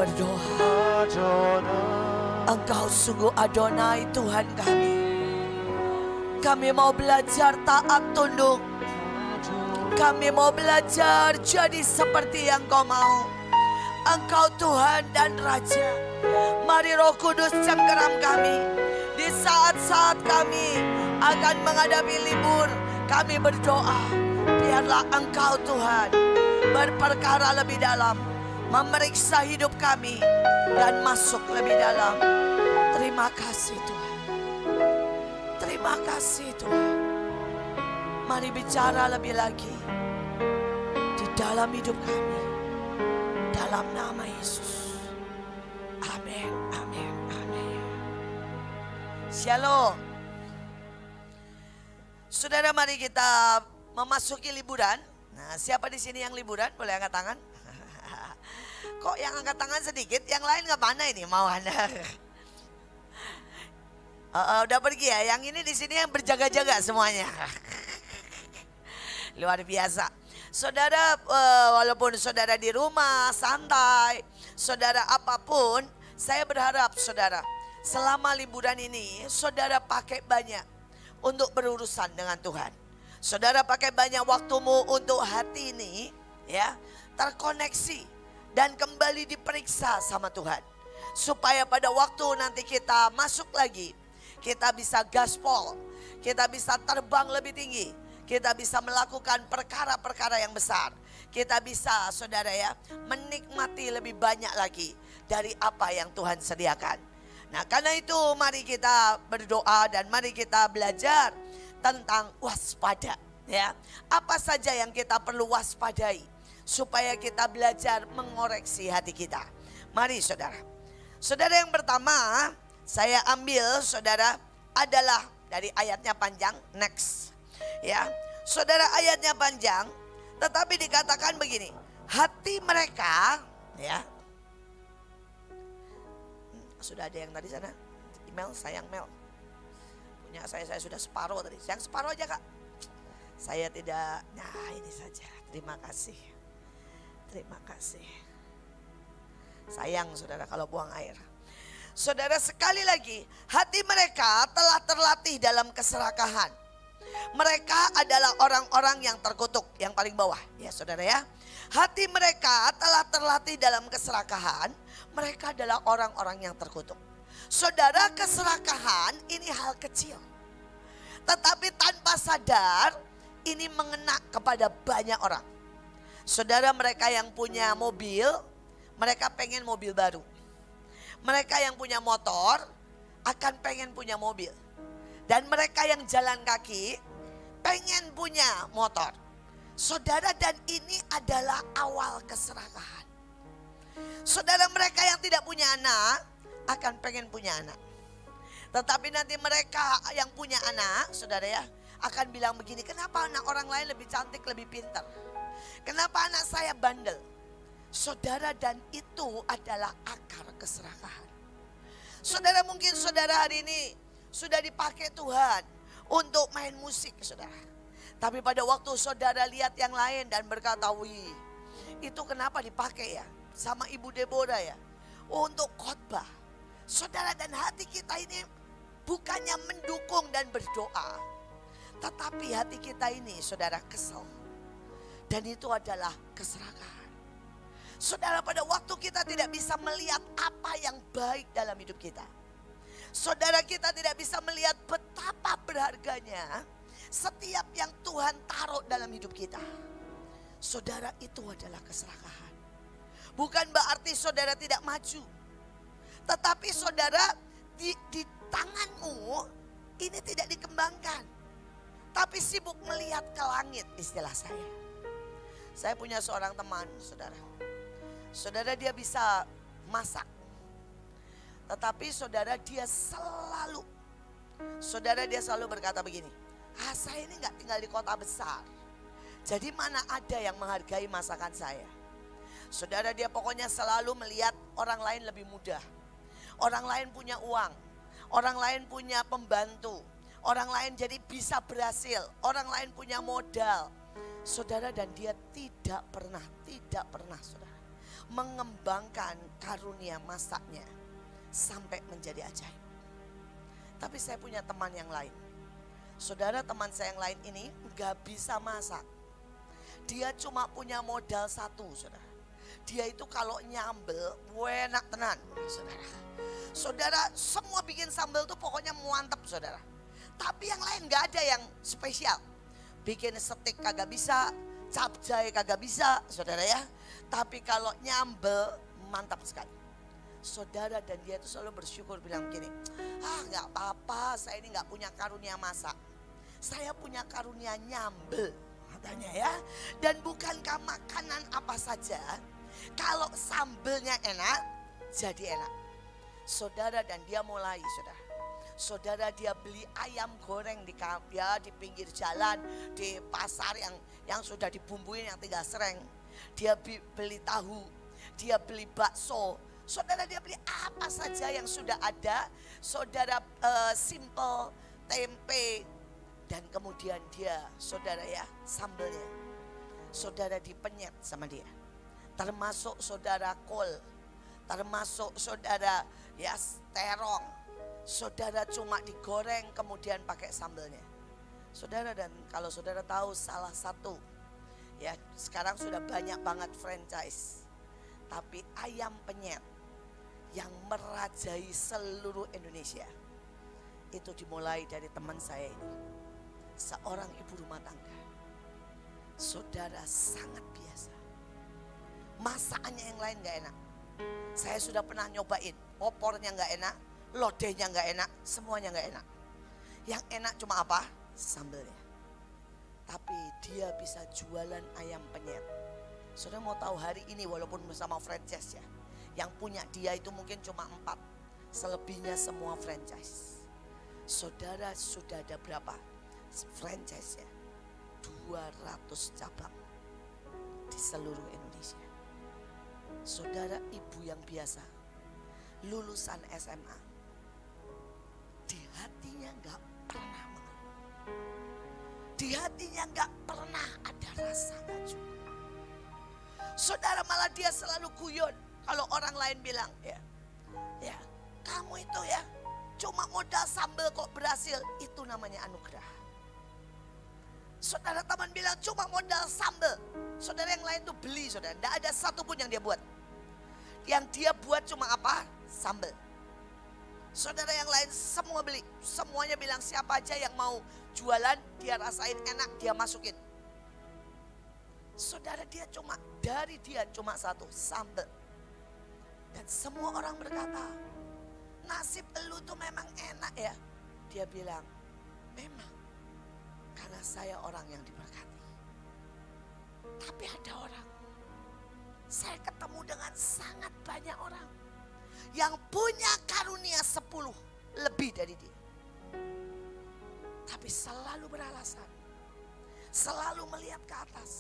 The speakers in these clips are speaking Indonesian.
berdoa. Engkau sungguh Adonai Tuhan kami. Kami mau belajar taat tunduk. Kami mau belajar jadi seperti yang Kau mau. Engkau Tuhan dan Raja. Mari Roh Kudus cengkeram kami. Di saat-saat kami akan menghadapi libur, kami berdoa. Biarlah Engkau Tuhan berperkara lebih dalam, memeriksa hidup kami dan masuk lebih dalam. Terima kasih Tuhan. Terima kasih Tuhan. Mari bicara lebih lagi di dalam hidup kami. Dalam nama Yesus. Amin, amin, amin. Shalom. Saudara, mari kita memasuki liburan. Nah, siapa di sini yang liburan? Boleh angkat tangan? Kok yang angkat tangan sedikit? Yang lain kemana ini? Mau Anda? Udah pergi ya? Yang ini di sini yang berjaga-jaga semuanya. Luar biasa. Saudara, walaupun saudara di rumah, santai, saudara apapun, saya berharap saudara, selama liburan ini, saudara pakai banyak untuk berurusan dengan Tuhan. Saudara pakai banyak waktumu untuk hati ini, ya, terkoneksi dan kembali diperiksa sama Tuhan. Supaya pada waktu nanti kita masuk lagi, kita bisa gaspol, kita bisa terbang lebih tinggi, kita bisa melakukan perkara-perkara yang besar. Kita bisa, saudara ya, menikmati lebih banyak lagi dari apa yang Tuhan sediakan. Nah, karena itu mari kita berdoa dan mari kita belajar tentang waspada, ya. Apa saja yang kita perlu waspadai supaya kita belajar mengoreksi hati kita. Mari saudara. Saudara, yang pertama saya ambil saudara adalah dari ayatnya panjang, next. Ya, saudara, ayatnya panjang, tetapi dikatakan begini, hati mereka, ya. Sudah ada yang tadi sana, email, sayang Mel. Punya saya sudah separuh tadi, yang separuh aja Kak. Saya tidak, nah ini saja, terima kasih. Terima kasih. Sayang saudara kalau buang air. Saudara, sekali lagi, hati mereka telah terlatih dalam keserakahan. Mereka adalah orang-orang yang terkutuk, yang paling bawah ya saudara ya. Hati mereka telah terlatih dalam keserakahan. Mereka adalah orang-orang yang terkutuk. Saudara, keserakahan ini hal kecil. Tetapi tanpa sadar ini mengena kepada banyak orang. Saudara, mereka yang punya mobil, mereka pengen mobil baru. Mereka yang punya motor akan pengen punya mobil. Dan mereka yang jalan kaki pengen punya motor. Saudara, dan ini adalah awal keserakahan. Saudara, mereka yang tidak punya anak akan pengen punya anak. Tetapi nanti mereka yang punya anak, saudara ya, akan bilang begini, kenapa anak orang lain lebih cantik, lebih pintar? Kenapa anak saya bandel? Saudara, dan itu adalah akar keserakahan. Saudara, mungkin saudara hari ini sudah dipakai Tuhan untuk main musik saudara. Tapi pada waktu saudara lihat yang lain dan berkata, wih, itu kenapa dipakai ya? Sama Ibu Deborah ya, untuk khotbah. Saudara, dan hati kita ini bukannya mendukung dan berdoa, tetapi hati kita ini saudara kesel. Dan itu adalah keserakahan. Saudara, pada waktu kita tidak bisa melihat apa yang baik dalam hidup kita. Saudara, kita tidak bisa melihat betapa berharganya setiap yang Tuhan taruh dalam hidup kita. Saudara, itu adalah keserakahan. Bukan berarti saudara tidak maju. Tetapi saudara, di tanganmu ini tidak dikembangkan. Tapi sibuk melihat ke langit, istilah saya. Saya punya seorang teman saudara. Saudara, dia bisa masak. Tetapi saudara, dia selalu berkata begini, saya ini gak tinggal di kota besar. Jadi mana ada yang menghargai masakan saya. Saudara, dia pokoknya selalu melihat orang lain lebih mudah. Orang lain punya uang. Orang lain punya pembantu. Orang lain jadi bisa berhasil. Orang lain punya modal. Saudara, dan dia tidak pernah saudara mengembangkan karunia masaknya sampai menjadi ajaib. Tapi saya punya teman yang lain. Saudara, teman saya yang lain ini gak bisa masak. Dia cuma punya modal satu, saudara. Dia itu kalau nyambel, enak tenan, saudara. Saudara, semua bikin sambal tuh pokoknya mantap, saudara. Tapi yang lain gak ada yang spesial. Bikin steak kagak bisa, capcay kagak bisa, saudara ya. Tapi kalau nyambel, mantap sekali. Saudara, dan dia itu selalu bersyukur bilang begini, gak apa-apa, saya ini gak punya karunia masak. Saya punya karunia nyambel, katanya ya. Dan bukankah makanan apa saja, kalau sambelnya enak, jadi enak. Saudara, dan dia mulai, saudara. Saudara, dia beli ayam goreng di pinggir jalan, di pasar yang sudah dibumbuin, yang tinggal sereng. Dia beli tahu, dia beli bakso. Saudara, dia beli apa saja yang sudah ada. Saudara, simple, tempe. Dan kemudian dia, saudara ya, sambelnya. Saudara, dipenyet sama dia. Termasuk saudara kol. Termasuk saudara ya terong. Saudara cuma digoreng kemudian pakai sambelnya. Saudara, dan kalau saudara tahu salah satu, ya sekarang sudah banyak banget franchise. Tapi ayam penyet yang merajai seluruh Indonesia, itu dimulai dari teman saya ini. Seorang ibu rumah tangga. Saudara, sangat biasa. Masakannya yang lain gak enak. Saya sudah pernah nyobain, opornya gak enak, lodehnya gak enak, semuanya gak enak. Yang enak cuma apa? Sambelnya. Tapi dia bisa jualan ayam penyet. Saudara mau tahu hari ini walaupun bersama franchise ya, yang punya dia itu mungkin cuma 4, selebihnya semua franchise. Saudara, sudah ada berapa franchise ya? 200 cabang di seluruh Indonesia. Saudara, ibu yang biasa, lulusan SMA, di hatinya gak pernah mengeluh. Di hatinya gak pernah ada rasa gak cukup. Saudara, malah dia selalu guyon. Kalau orang lain bilang, ya kamu itu ya cuma modal sambal kok berhasil. Itu namanya anugerah. Saudara, teman bilang cuma modal sambal. Saudara, yang lain tuh beli, saudara. Tidak ada satupun yang dia buat. Yang dia buat cuma apa? Sambal. Saudara, yang lain semua beli. Semuanya bilang siapa aja yang mau jualan, dia rasain enak, dia masukin. Saudara, dari dia cuma satu, sambal. Dan semua orang berkata, nasib elu tuh memang enak ya. Dia bilang, memang. Karena saya orang yang diberkati. Tapi ada orang, saya ketemu dengan sangat banyak orang yang punya karunia 10 lebih dari dia. Tapi selalu beralasan, selalu melihat ke atas,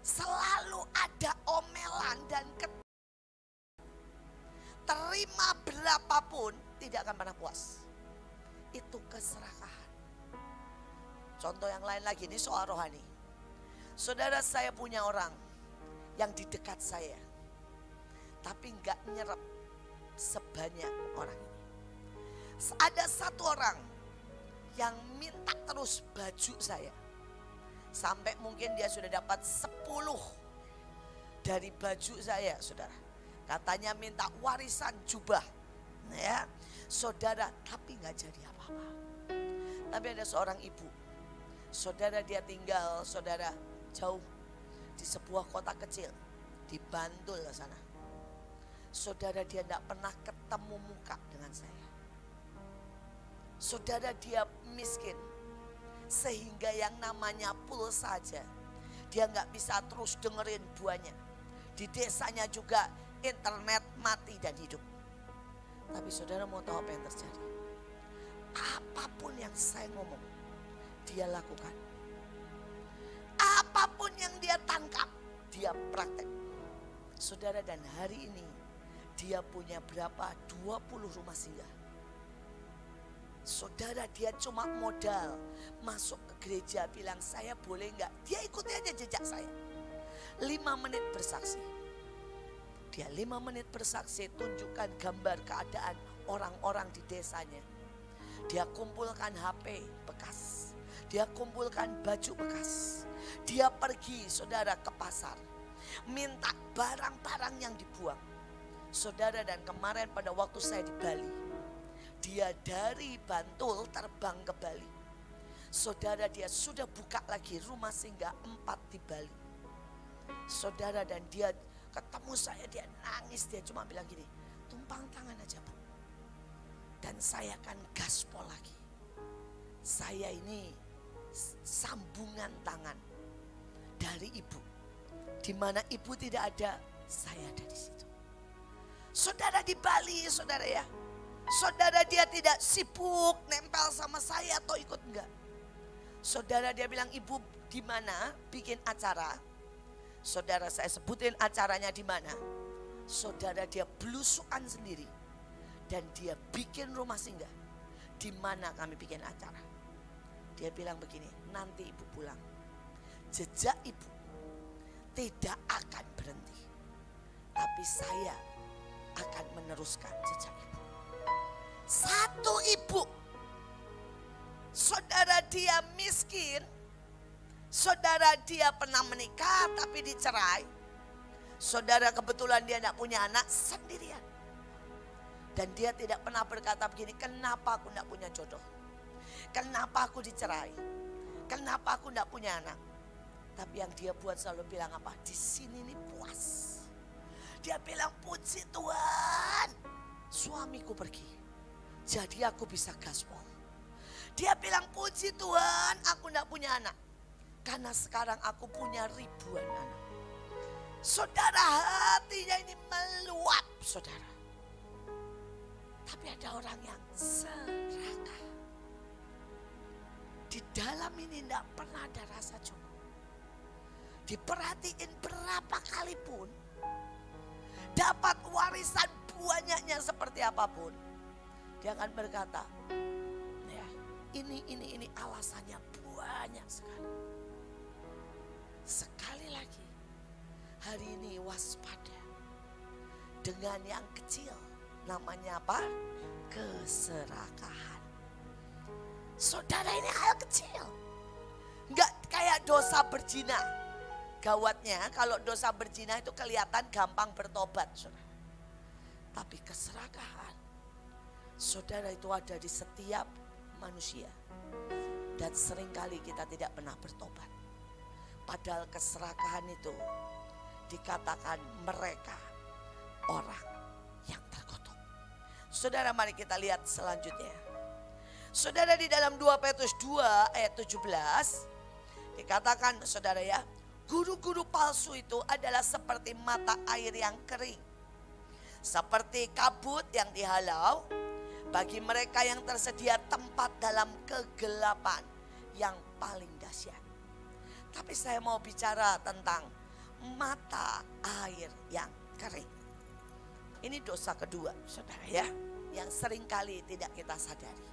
selalu ada omelan dan terima berapapun tidak akan pernah puas. Itu keserakahan. Contoh yang lain lagi, ini soal rohani. Saudara, saya punya orang yang di dekat saya, tapi gak nyerap sebanyak orang ini. Ada satu orang yang minta terus baju saya. Sampai mungkin dia sudah dapat 10 dari baju saya, saudara. Katanya minta warisan jubah. Ya, saudara, tapi gak jadi apa-apa. Tapi ada seorang ibu. Saudara, dia tinggal, saudara, jauh di sebuah kota kecil di Bantul sana. Saudara, dia tidak pernah ketemu muka dengan saya. Saudara, dia miskin sehingga yang namanya pulsa saja dia nggak bisa terus dengerin buahnya. Di desanya juga internet mati dan hidup. Tapi saudara mau tahu apa yang terjadi? Apapun yang saya ngomong, dia lakukan. Apapun yang dia tangkap, dia praktek. Saudara, dan hari ini dia punya berapa? 20 rumah singgah. Saudara, dia cuma modal masuk ke gereja, bilang saya boleh enggak? Dia ikuti aja jejak saya. 5 menit bersaksi. Dia 5 menit bersaksi, tunjukkan gambar keadaan orang-orang di desanya. Dia kumpulkan HP bekas, dia kumpulkan baju bekas. Dia pergi saudara ke pasar, minta barang-barang yang dibuang. Saudara, dan kemarin pada waktu saya di Bali, dia dari Bantul terbang ke Bali. Saudara, dia sudah buka lagi rumah singgah 4 di Bali. Saudara, dan dia ketemu saya, dia nangis, dia cuma bilang gini, tumpang tangan aja Bu, dan saya akan gaspol lagi. Saya ini sambungan tangan dari Ibu. Di mana Ibu tidak ada, saya ada di situ. Saudara, di Bali saudara ya, saudara, dia tidak sibuk nempel sama saya atau ikut, enggak. Saudara, dia bilang, Ibu di mana bikin acara. Saudara, saya sebutin acaranya di mana. Saudara, dia belusukan sendiri dan dia bikin rumah singgah di mana kami bikin acara. Dia bilang begini, nanti Ibu pulang, jejak Ibu tidak akan berhenti, tapi saya akan meneruskan jejak Ibu. Satu ibu, saudara, dia miskin. Saudara, dia pernah menikah tapi dicerai. Saudara, kebetulan dia tidak punya anak, sendirian. Dan dia tidak pernah berkata begini, kenapa aku tidak punya jodoh? Kenapa aku dicerai? Kenapa aku tidak punya anak? Tapi yang dia buat selalu bilang apa? Di sini nih puas. Dia bilang, puji Tuhan, suamiku pergi, jadi aku bisa gaspol. Dia bilang, puji Tuhan, aku tidak punya anak, karena sekarang aku punya ribuan anak. Saudara, hatinya ini meluap saudara. Tapi ada orang yang serakah. Di dalam ini tidak pernah ada rasa cukup. Diperhatiin berapa kali pun, dapat warisan banyaknya seperti apapun, dia akan berkata, ya, ini alasannya banyak sekali. Sekali lagi, hari ini waspada dengan yang kecil. Namanya apa? Keserakahan. Saudara, ini hal kecil, nggak kayak dosa berzina. Gawatnya kalau dosa berzina itu kelihatan gampang bertobat saudara. Tapi keserakahan, saudara, itu ada di setiap manusia. Dan seringkali kita tidak pernah bertobat. Padahal keserakahan itu dikatakan mereka orang yang terkutuk. Saudara, mari kita lihat selanjutnya. Saudara, di dalam 2 Petrus 2 ayat 17 dikatakan saudara ya, guru-guru palsu itu adalah seperti mata air yang kering, seperti kabut yang dihalau bagi mereka yang tersedia tempat dalam kegelapan yang paling dahsyat. Tapi saya mau bicara tentang mata air yang kering. Ini dosa kedua saudara ya, yang seringkali tidak kita sadari.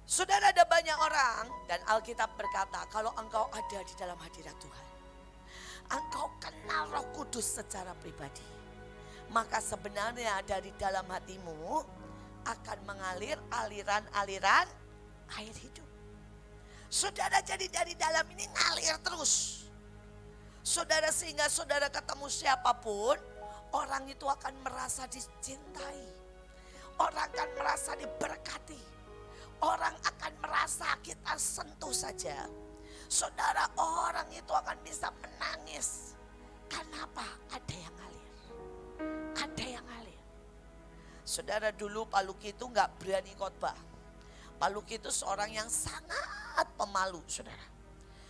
Saudara, ada banyak orang dan Alkitab berkata, kalau engkau ada di dalam hadirat Tuhan, engkau kenal Roh Kudus secara pribadi, maka sebenarnya dari dalam hatimu akan mengalir aliran-aliran air hidup. Saudara, jadi dari dalam ini ngalir terus. Saudara, sehingga saudara ketemu siapapun, orang itu akan merasa dicintai. Orang akan merasa diberkati. Orang akan merasa kita sentuh saja, saudara, orang itu akan bisa menangis. Kenapa? Ada yang ngalir. Ada yang ngalir. Saudara, dulu Pak Luki itu gak berani khotbah. Pak Luki itu seorang yang sangat pemalu saudara.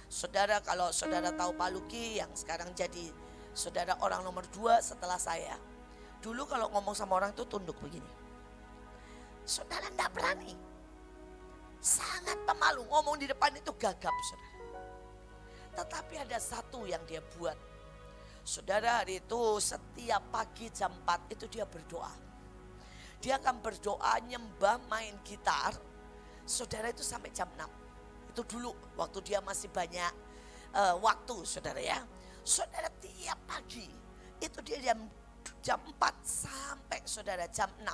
Saudara, kalau saudara tahu Pak Luki yang sekarang jadi saudara orang nomor 2 setelah saya. Dulu kalau ngomong sama orang itu tunduk begini. Saudara, gak berani. Sangat pemalu, ngomong di depan itu gagap saudara. Tetapi ada satu yang dia buat. Saudara, hari itu setiap pagi jam 4 itu dia berdoa. Dia akan berdoa, nyembah, main gitar. Saudara, itu sampai jam 6. Itu dulu waktu dia masih banyak waktu saudara ya. Saudara, tiap pagi itu dia jam 4 sampai saudara jam 6.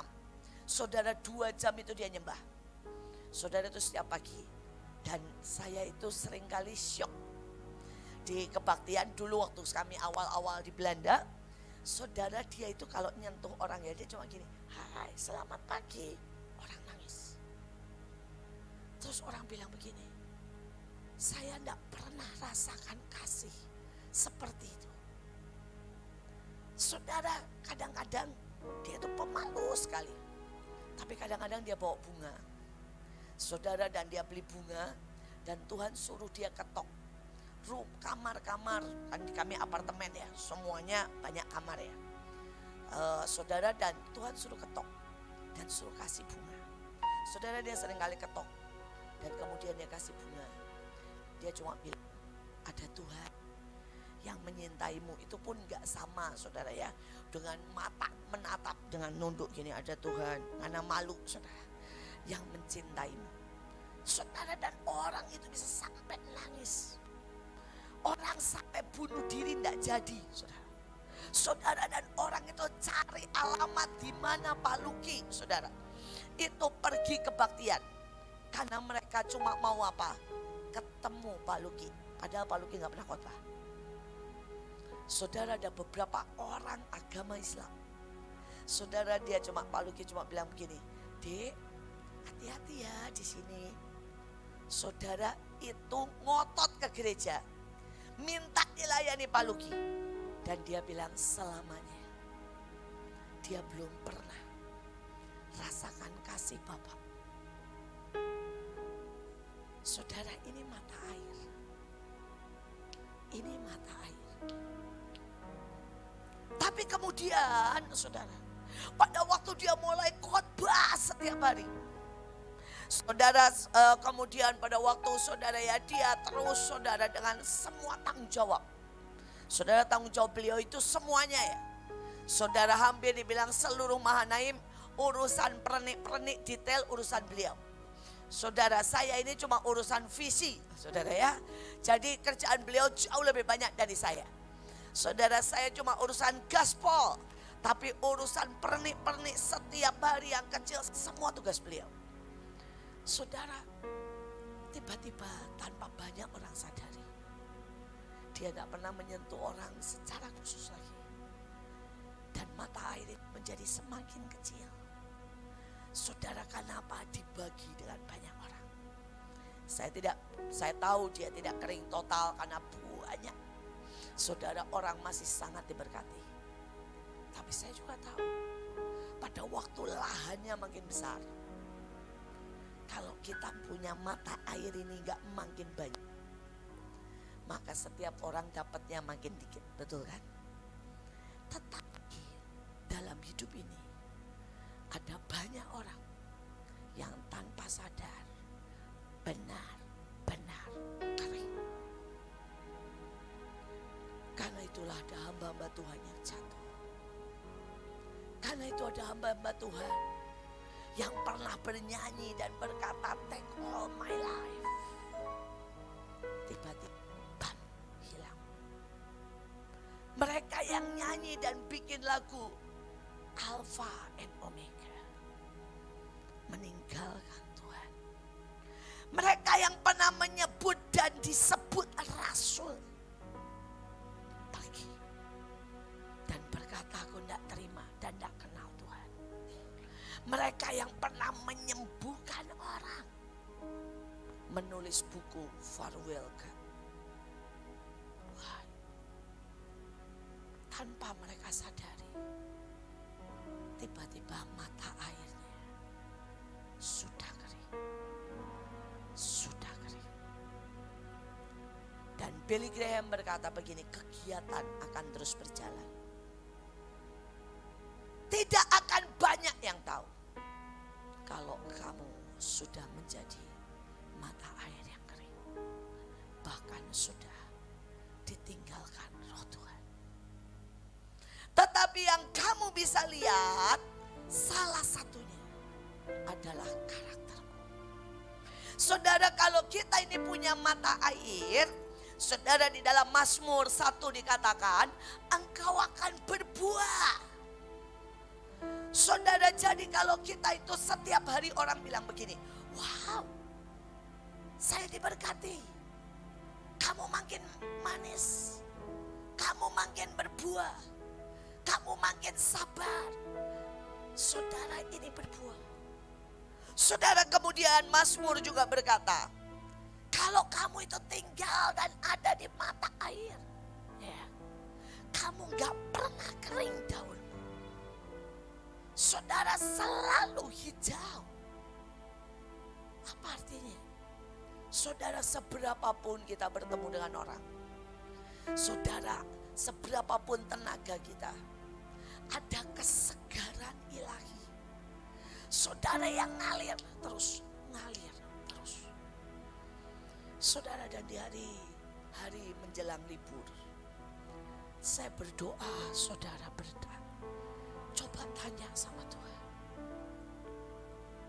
Saudara 2 jam itu dia nyembah. Saudara itu setiap pagi. Dan saya itu seringkali syok. Di kebaktian dulu waktu kami awal-awal di Belanda, saudara dia itu kalau nyentuh orang ya dia cuma gini, hai selamat pagi, orang nangis. Terus orang bilang begini, saya tidak pernah rasakan kasih seperti itu. Saudara kadang-kadang dia itu pemalu sekali, tapi kadang-kadang dia bawa bunga. Saudara dan dia beli bunga dan Tuhan suruh dia ketok kamar-kamar, kan kami apartemen ya, semuanya banyak kamar ya. Saudara dan Tuhan suruh ketok dan suruh kasih bunga. Saudara dia sering kali ketok dan kemudian dia kasih bunga. Dia cuma bilang ada Tuhan yang menyintaimu. Itu pun gak sama saudara ya, dengan mata menatap dengan nunduk gini, ada Tuhan, karena malu saudara yang mencintaimu. Saudara dan orang itu bisa sampai nangis. Orang sampai bunuh diri tidak jadi, saudara. Saudara dan orang itu cari alamat di mana Pak Luki, saudara. Itu pergi kebaktian karena mereka cuma mau apa? Ketemu Pak Luki. Padahal Pak Luki nggak pernah khotbah. Saudara, ada beberapa orang agama Islam. Saudara dia cuma Pak Luki cuma bilang begini, Dek, hati-hati ya di sini. Saudara itu ngotot ke gereja, minta dilayani Pak Luki. Dan dia bilang selamanya dia belum pernah rasakan kasih Bapak. Saudara, ini mata air. Ini mata air. Tapi kemudian saudara, pada waktu dia mulai khotbah setiap hari, saudara, kemudian pada waktu saudara ya dia terus saudara dengan semua tanggung jawab. Saudara, tanggung jawab beliau itu semuanya ya. Saudara, hampir dibilang seluruh Mahanaim urusan pernik-pernik detail urusan beliau. Saudara, saya ini cuma urusan visi saudara ya. Jadi kerjaan beliau jauh lebih banyak dari saya. Saudara, saya cuma urusan gaspol, tapi urusan pernik-pernik setiap hari yang kecil semua tugas beliau. Saudara, tiba-tiba tanpa banyak orang sadari, dia tidak pernah menyentuh orang secara khusus lagi. Dan mata air itu menjadi semakin kecil. Saudara, kenapa dibagi dengan banyak orang? Saya tahu dia tidak kering total karena banyak. Saudara, orang masih sangat diberkati. Tapi saya juga tahu pada waktu lahannya makin besar, kalau kita punya mata air ini gak makin banyak, maka setiap orang dapatnya makin dikit, betul kan? Tetapi dalam hidup ini ada banyak orang yang tanpa sadar benar-benar kering. Karena itulah ada hamba-hamba Tuhan yang jatuh. Karena itu ada hamba-hamba Tuhan yang pernah bernyanyi dan berkata take all my life. Tiba-tiba hilang. Mereka yang nyanyi dan bikin lagu Alpha and Omega meninggalkan Tuhan. Mereka yang pernah menyebut dan disebut rasul pergi dan berkata aku tidak terima dan tidak kenal Tuhan. Mereka yang pernah menyembuhkan orang menulis buku farewell God. Wah, tanpa mereka sadari, tiba-tiba mata airnya sudah kering. Sudah kering. Dan Billy Graham berkata begini, kegiatan akan terus berjalan. Tidak akan banyak yang tahu kalau kamu sudah menjadi mata air yang kering. Bahkan sudah ditinggalkan roh Tuhan. Tetapi yang kamu bisa lihat, salah satunya adalah karaktermu. Saudara, kalau kita ini punya mata air, saudara, di dalam Mazmur 1 dikatakan, engkau akan berbuah kalau kita itu setiap hari orang bilang begini, wow, saya diberkati, kamu makin manis, kamu makin berbuah, kamu makin sabar. Saudara, ini berbuah. Saudara, kemudian Mazmur juga berkata, kalau kamu itu tinggal dan ada di mata air, ya, kamu gak pernah kering daunmu. Saudara selalu hijau. Apa artinya? Saudara, seberapapun kita bertemu dengan orang, saudara, seberapapun tenaga kita, ada kesegaran ilahi. Saudara yang ngalir terus, ngalir terus. Saudara, dan di hari menjelang libur, saya berdoa, saudara berdoa. Coba tanya sama Tuhan.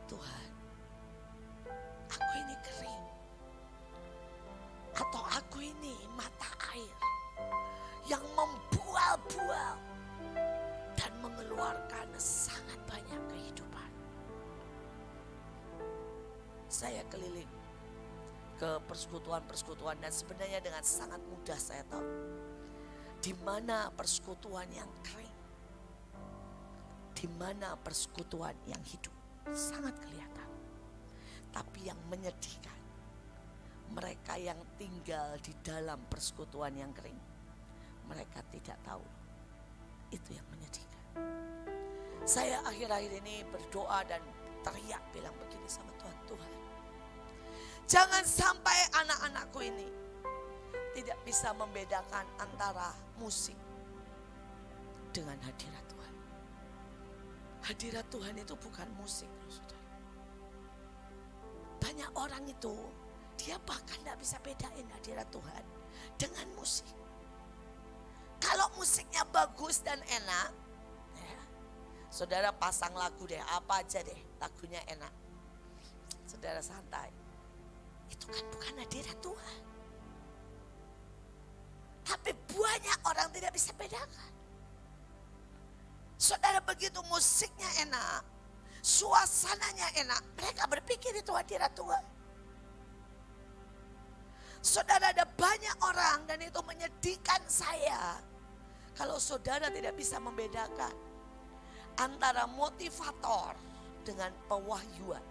Tuhan, aku ini kering, atau aku ini mata air yang membual-bual dan mengeluarkan sangat banyak kehidupan. Saya keliling ke persekutuan-persekutuan dan sebenarnya dengan sangat mudah saya tahu di mana persekutuan yang kering, di mana persekutuan yang hidup, sangat kelihatan. Tapi yang menyedihkan, mereka yang tinggal di dalam persekutuan yang kering, mereka tidak tahu. Itu yang menyedihkan. Saya akhir-akhir ini berdoa dan teriak bilang begini sama Tuhan, Tuhan, jangan sampai anak-anakku ini tidak bisa membedakan antara musik dengan hadirat Tuhan. Hadirat Tuhan itu bukan musik, saudara. Banyak orang itu, dia bahkan tidak bisa bedain hadirat Tuhan dengan musik. Kalau musiknya bagus dan enak, ya, saudara pasang lagu deh, apa aja deh, lagunya enak. Saudara santai. Itu kan bukan hadirat Tuhan. Tapi banyak orang tidak bisa bedakan. Saudara, begitu musiknya enak, suasananya enak, mereka berpikir itu hadirat Tuhan. Saudara, ada banyak orang dan itu menyedihkan saya kalau saudara tidak bisa membedakan antara motivator dengan pewahyuan.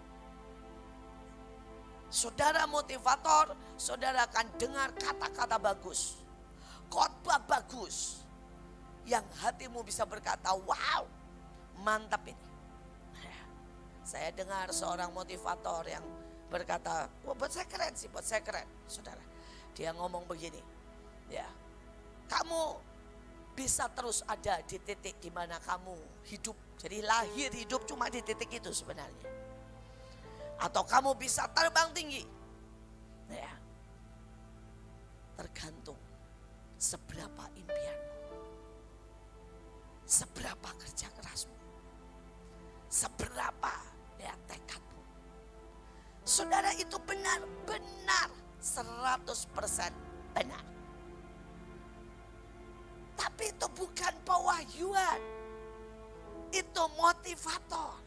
Saudara motivator, saudara akan dengar kata-kata bagus, khotbah bagus, yang hatimu bisa berkata, wow, mantap ini. Saya dengar seorang motivator yang berkata, wah, buat saya keren sih, buat saya keren. Saudara, dia ngomong begini, ya, kamu bisa terus ada di titik di mana kamu hidup. Jadi lahir hidup cuma di titik itu sebenarnya. Atau kamu bisa terbang tinggi. Ya, tergantung seberapa impianmu. Seberapa kerja kerasmu, seberapa ya tekadmu. Saudara, itu benar-benar 100% benar. Tapi itu bukan pewahyuan, itu motivator.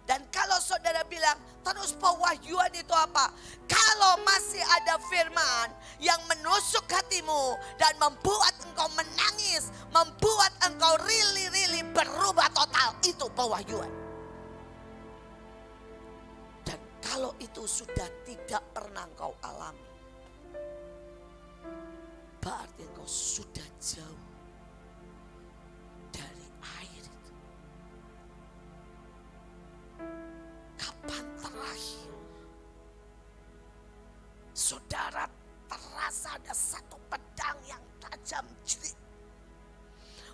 Dan kalau saudara bilang terus pewahyuan itu apa? Kalau masih ada firman yang menusuk hatimu dan membuat engkau menangis, membuat engkau really berubah total, itu pewahyuan. Dan kalau itu sudah tidak pernah engkau alami, berarti engkau sudah jauh dari air itu. Kapan terakhir saudara terasa ada satu pedang yang tajam jerit,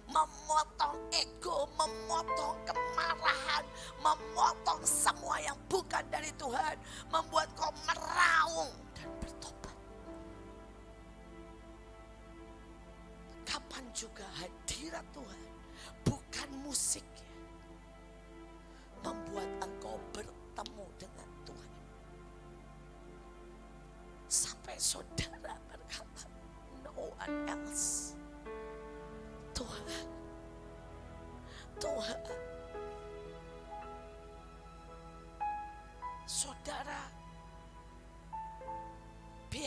memotong ego, memotong kemarahan, memotong semua yang bukan dari Tuhan, membuat kau meraung dan bertobat? Kapan juga hadirat Tuhan, bukan musik, membuat engkau bertemu dengan Tuhan, sampai saudara berkata, no one else. Tuhan, Tuhan,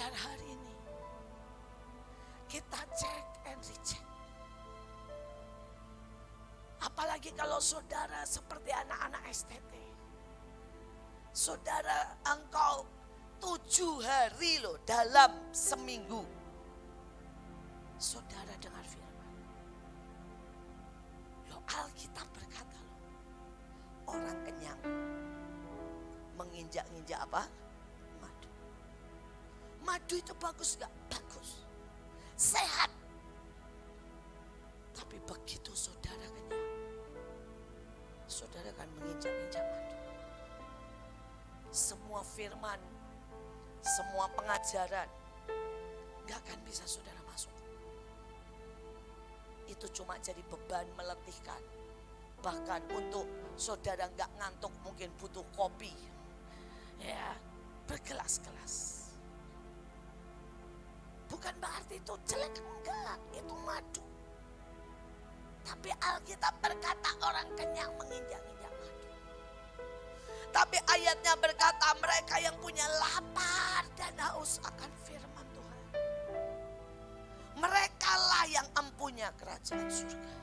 Biar hari ini kita cek and recheck. Apalagi kalau saudara seperti anak-anak STT. Saudara, engkau 7 hari loh dalam seminggu. Saudara dengar firman. Loh, Alkitab berkata loh, orang kenyang menginjak-injak apa? Madu. Madu itu bagus gak? Bagus. Sehat. Tapi begitu saudara kenyang, saudara akan menginjak-injak madu. Semua firman, semua pengajaran gak akan bisa saudara masuk. Itu cuma jadi beban meletihkan. Bahkan untuk saudara gak ngantuk mungkin butuh kopi. Ya, bergelas-gelas. Bukan berarti itu jelek, enggak, itu madu. Tapi Alkitab berkata orang kenyang menginjak-injak madu. Tapi ayatnya berkata mereka yang punya lapar dan haus akan firman Tuhan, merekalah yang empunya kerajaan surga.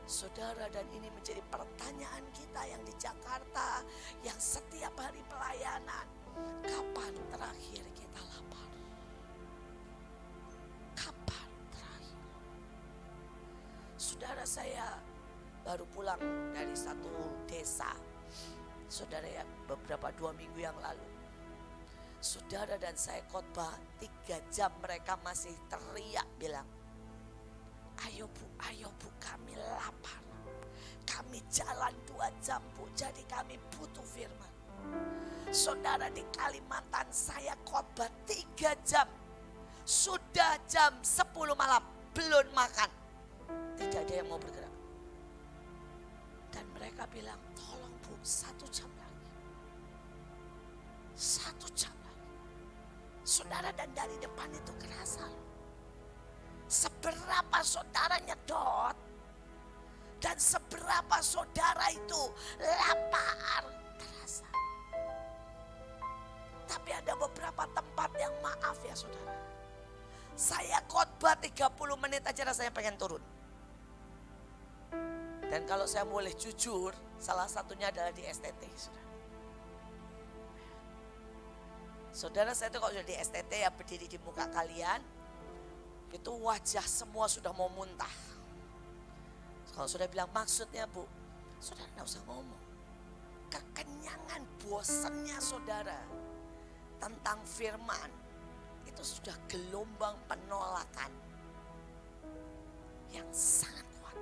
Saudara, dan ini menjadi pertanyaan kita yang di Jakarta, yang setiap hari pelayanan. Kapan terakhir kita lapar? Kapan terakhir? Saudara, saya baru pulang dari satu desa. Saudara ya, beberapa 2 minggu yang lalu. Saudara, dan saya khotbah 3 jam, mereka masih teriak bilang, ayo bu kami lapar. Kami jalan 2 jam bu, jadi kami butuh firman. Saudara, di Kalimantan saya khotbah 3 jam. Sudah jam 10 malam, belum makan. Tidak ada yang mau bergerak. Dan mereka bilang, tolong bu 1 jam lagi. 1 jam lagi. Saudara, dan dari depan itu kerasa loh. Seberapa saudara nyedot dan seberapa saudara itu lapar terasa. Tapi ada beberapa tempat yang maaf ya saudara. Saya khotbah 30 menit aja rasanya pengen turun. Dan kalau saya boleh jujur, salah satunya adalah di STT saudara. Saudara, saya tuh kalau sudah di STT ya berdiri di muka kalian, itu wajah semua sudah mau muntah. Kalau sudah bilang maksudnya bu, saudara tidak usah ngomong. Kekenyangan, bosannya saudara tentang firman itu sudah gelombang penolakan yang sangat kuat.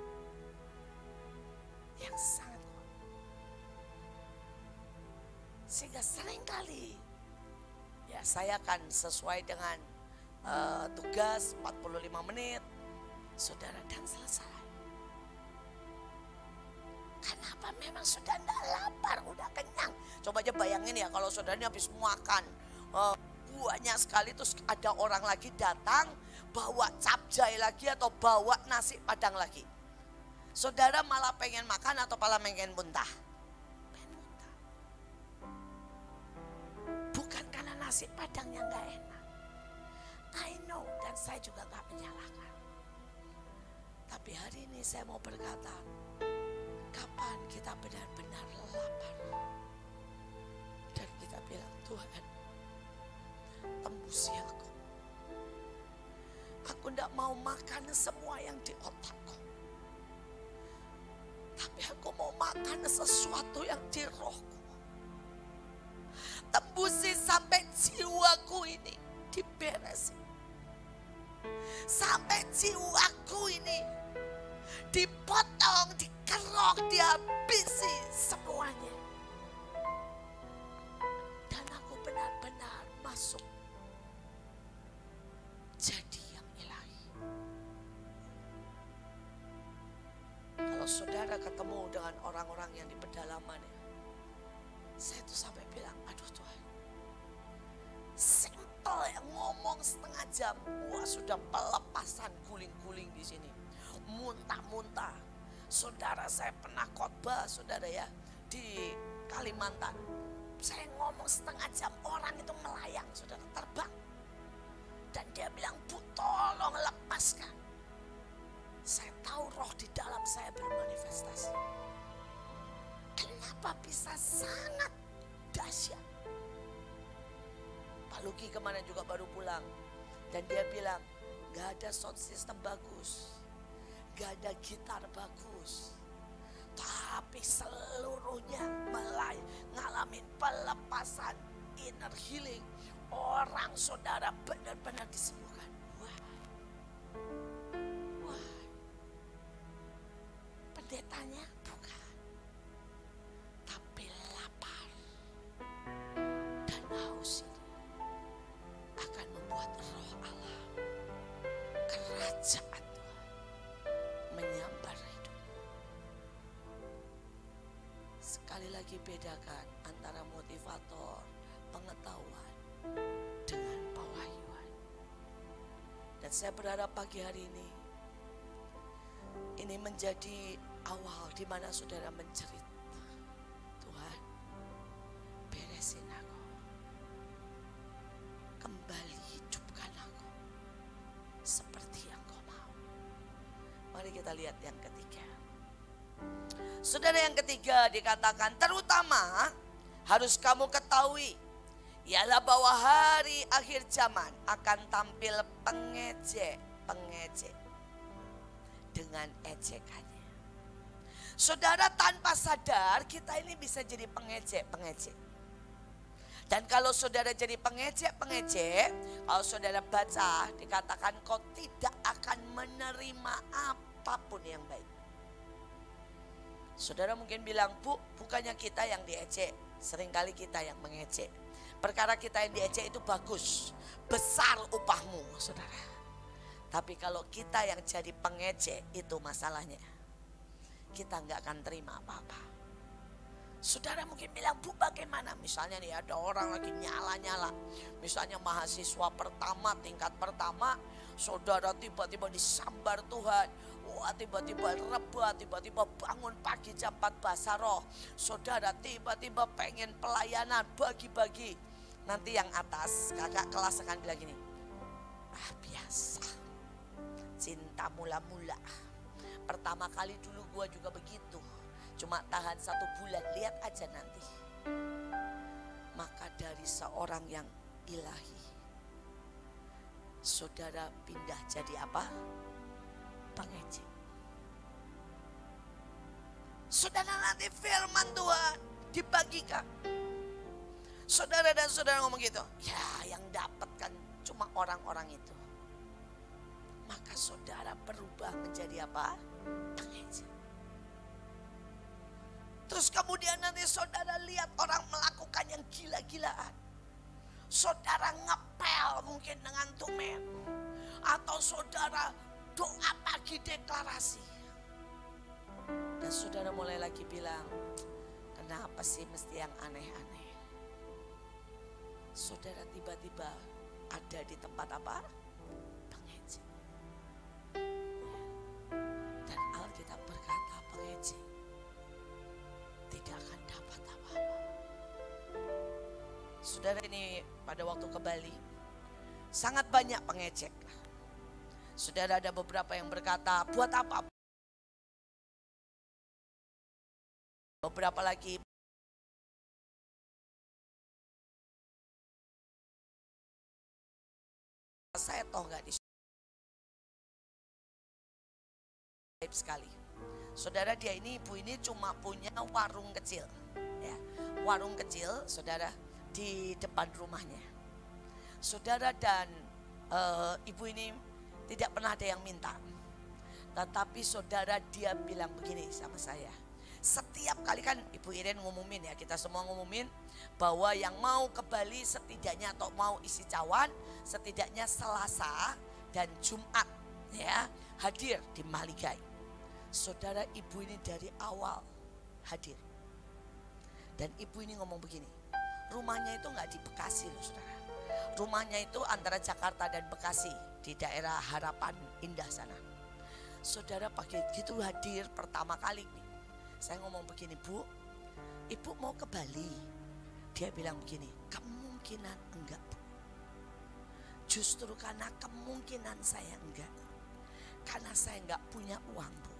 Yang sangat kuat. Sehingga seringkali ya saya akan sesuai dengan tugas 45 menit saudara dan selesai. Kenapa? Memang sudah tidak lapar, udah kenyang. Coba aja bayangin ya kalau saudaranya habis makan banyak sekali, terus ada orang lagi datang bawa capcay lagi atau bawa nasi padang lagi. Saudara malah pengen makan atau malah pengen muntah? Pengen muntah. Bukan karena nasi padangnya gak enak. I know, dan saya juga gak menyalahkan. Tapi hari ini saya mau berkata, kapan kita benar-benar lapar dan kita bilang, Tuhan tembusi aku. Aku tidak mau makan semua yang di otakku, tapi aku mau makan sesuatu yang di rohku. Tembusi sampai jiwaku ini diberesin. Sampai jiwaku ini dipotong, dikerok, dihabisi semuanya. Dan aku benar-benar masuk jadi yang ilahi. Kalau saudara ketemu dengan orang-orang yang di pedalaman ya, saya tuh sampai bilang, aduh Tuhan, simple ya, ngomong setengah jam, wah sudah pelepasan guling-guling di sini, muntah-muntah. Saudara, saya pernah khotbah saudara ya di Kalimantan, Saya ngomong setengah jam, orang itu melayang, saudara, terbang. Dan dia bilang, Bu, tolong lepaskan. Saya tahu roh di dalam saya bermanifestasi. Kenapa bisa sangat dahsyat? Pak Luki kemana juga baru pulang. Dan dia bilang, gak ada sound system bagus, gak ada gitar bagus, tapi seluruhnya ngalamin pelepasan, inner healing. Orang saudara benar-benar disembuhkan. Wah. Wah. Pendetanya bukan, tapi lapar dan haus itu akan membuat roh Allah, kerajaan Tuhan menyambar hidup. Sekali lagi bedakan antara motivator, pengetahuan dengan pewahyuan. Dan saya berharap pagi hari ini menjadi awal di mana saudara menjerit, Tuhan, beresin aku, kembali hidupkan aku seperti yang Kau mau. Mari kita lihat yang ketiga. Saudara, yang ketiga dikatakan, terutama harus kamu ketahui, ialah bahwa hari akhir zaman akan tampil pengejek dengan ejekannya. Saudara, tanpa sadar kita ini bisa jadi pengejek. Dan kalau saudara jadi pengejek, kalau saudara baca dikatakan kau tidak akan menerima apapun yang baik. Saudara mungkin bilang, Bu, bukannya kita yang diejek, seringkali kita yang mengejek. Perkara kita yang diejek itu bagus, besar upahmu, saudara. Tapi kalau kita yang jadi pengejek, itu masalahnya. Kita nggak akan terima apa-apa. Saudara mungkin bilang, Bu, bagaimana? Misalnya nih ada orang lagi nyala-nyala. Misalnya mahasiswa pertama, tingkat pertama, saudara tiba-tiba disambar Tuhan. Wah, tiba-tiba rebah, tiba-tiba bangun pagi jam 4 bahasa roh. Saudara tiba-tiba pengen pelayanan, bagi-bagi. Nanti yang atas, kakak kelas akan bilang gini, biasa, cinta mula-mula. Pertama kali dulu gua juga begitu, cuma tahan 1 bulan, lihat aja nanti. Maka dari seorang yang ilahi, saudara pindah jadi apa? Pengejek. Saudara nanti firman Tuhan dibagikan. Saudara dan saudara ngomong gitu, ya yang dapat kan cuma orang-orang itu. Maka saudara berubah menjadi apa? Pengejek. Terus kemudian nanti saudara lihat orang melakukan yang gila-gilaan. Saudara ngepel mungkin dengan tumen. Atau saudara doa pagi deklarasi. Dan saudara mulai lagi bilang, kenapa sih mesti yang aneh-aneh? Saudara tiba-tiba ada di tempat apa? Pengejek. Dan Alkitab berkata pengejek tidak akan dapat apa-apa. Saudara, ini pada waktu ke Bali sangat banyak pengejek. Saudara, ada beberapa yang berkata, buat apa? Beberapa lagi, saya toh nggak di sekali. Saudara, dia ini, ibu ini cuma punya warung kecil, ya, warung kecil, saudara, di depan rumahnya. Saudara, dan ibu ini tidak pernah ada yang minta. Tetapi saudara, dia bilang begini sama saya. Setiap kali kan Ibu Iren ngumumin, ya, kita semua ngumumin bahwa yang mau ke Bali setidaknya atau mau isi cawan setidaknya Selasa dan Jumat, ya, hadir di Maligai. Saudara, ibu ini dari awal hadir. Dan ibu ini ngomong begini, rumahnya itu nggak di Bekasi loh, saudara. Rumahnya itu antara Jakarta dan Bekasi, di daerah Harapan Indah sana. Saudara, pagi gitu hadir pertama kali nih. Saya ngomong begini, Bu, ibu mau ke Bali, Dia bilang begini, kemungkinan enggak. Justru karena kemungkinan saya enggak, karena saya enggak punya uang Bu,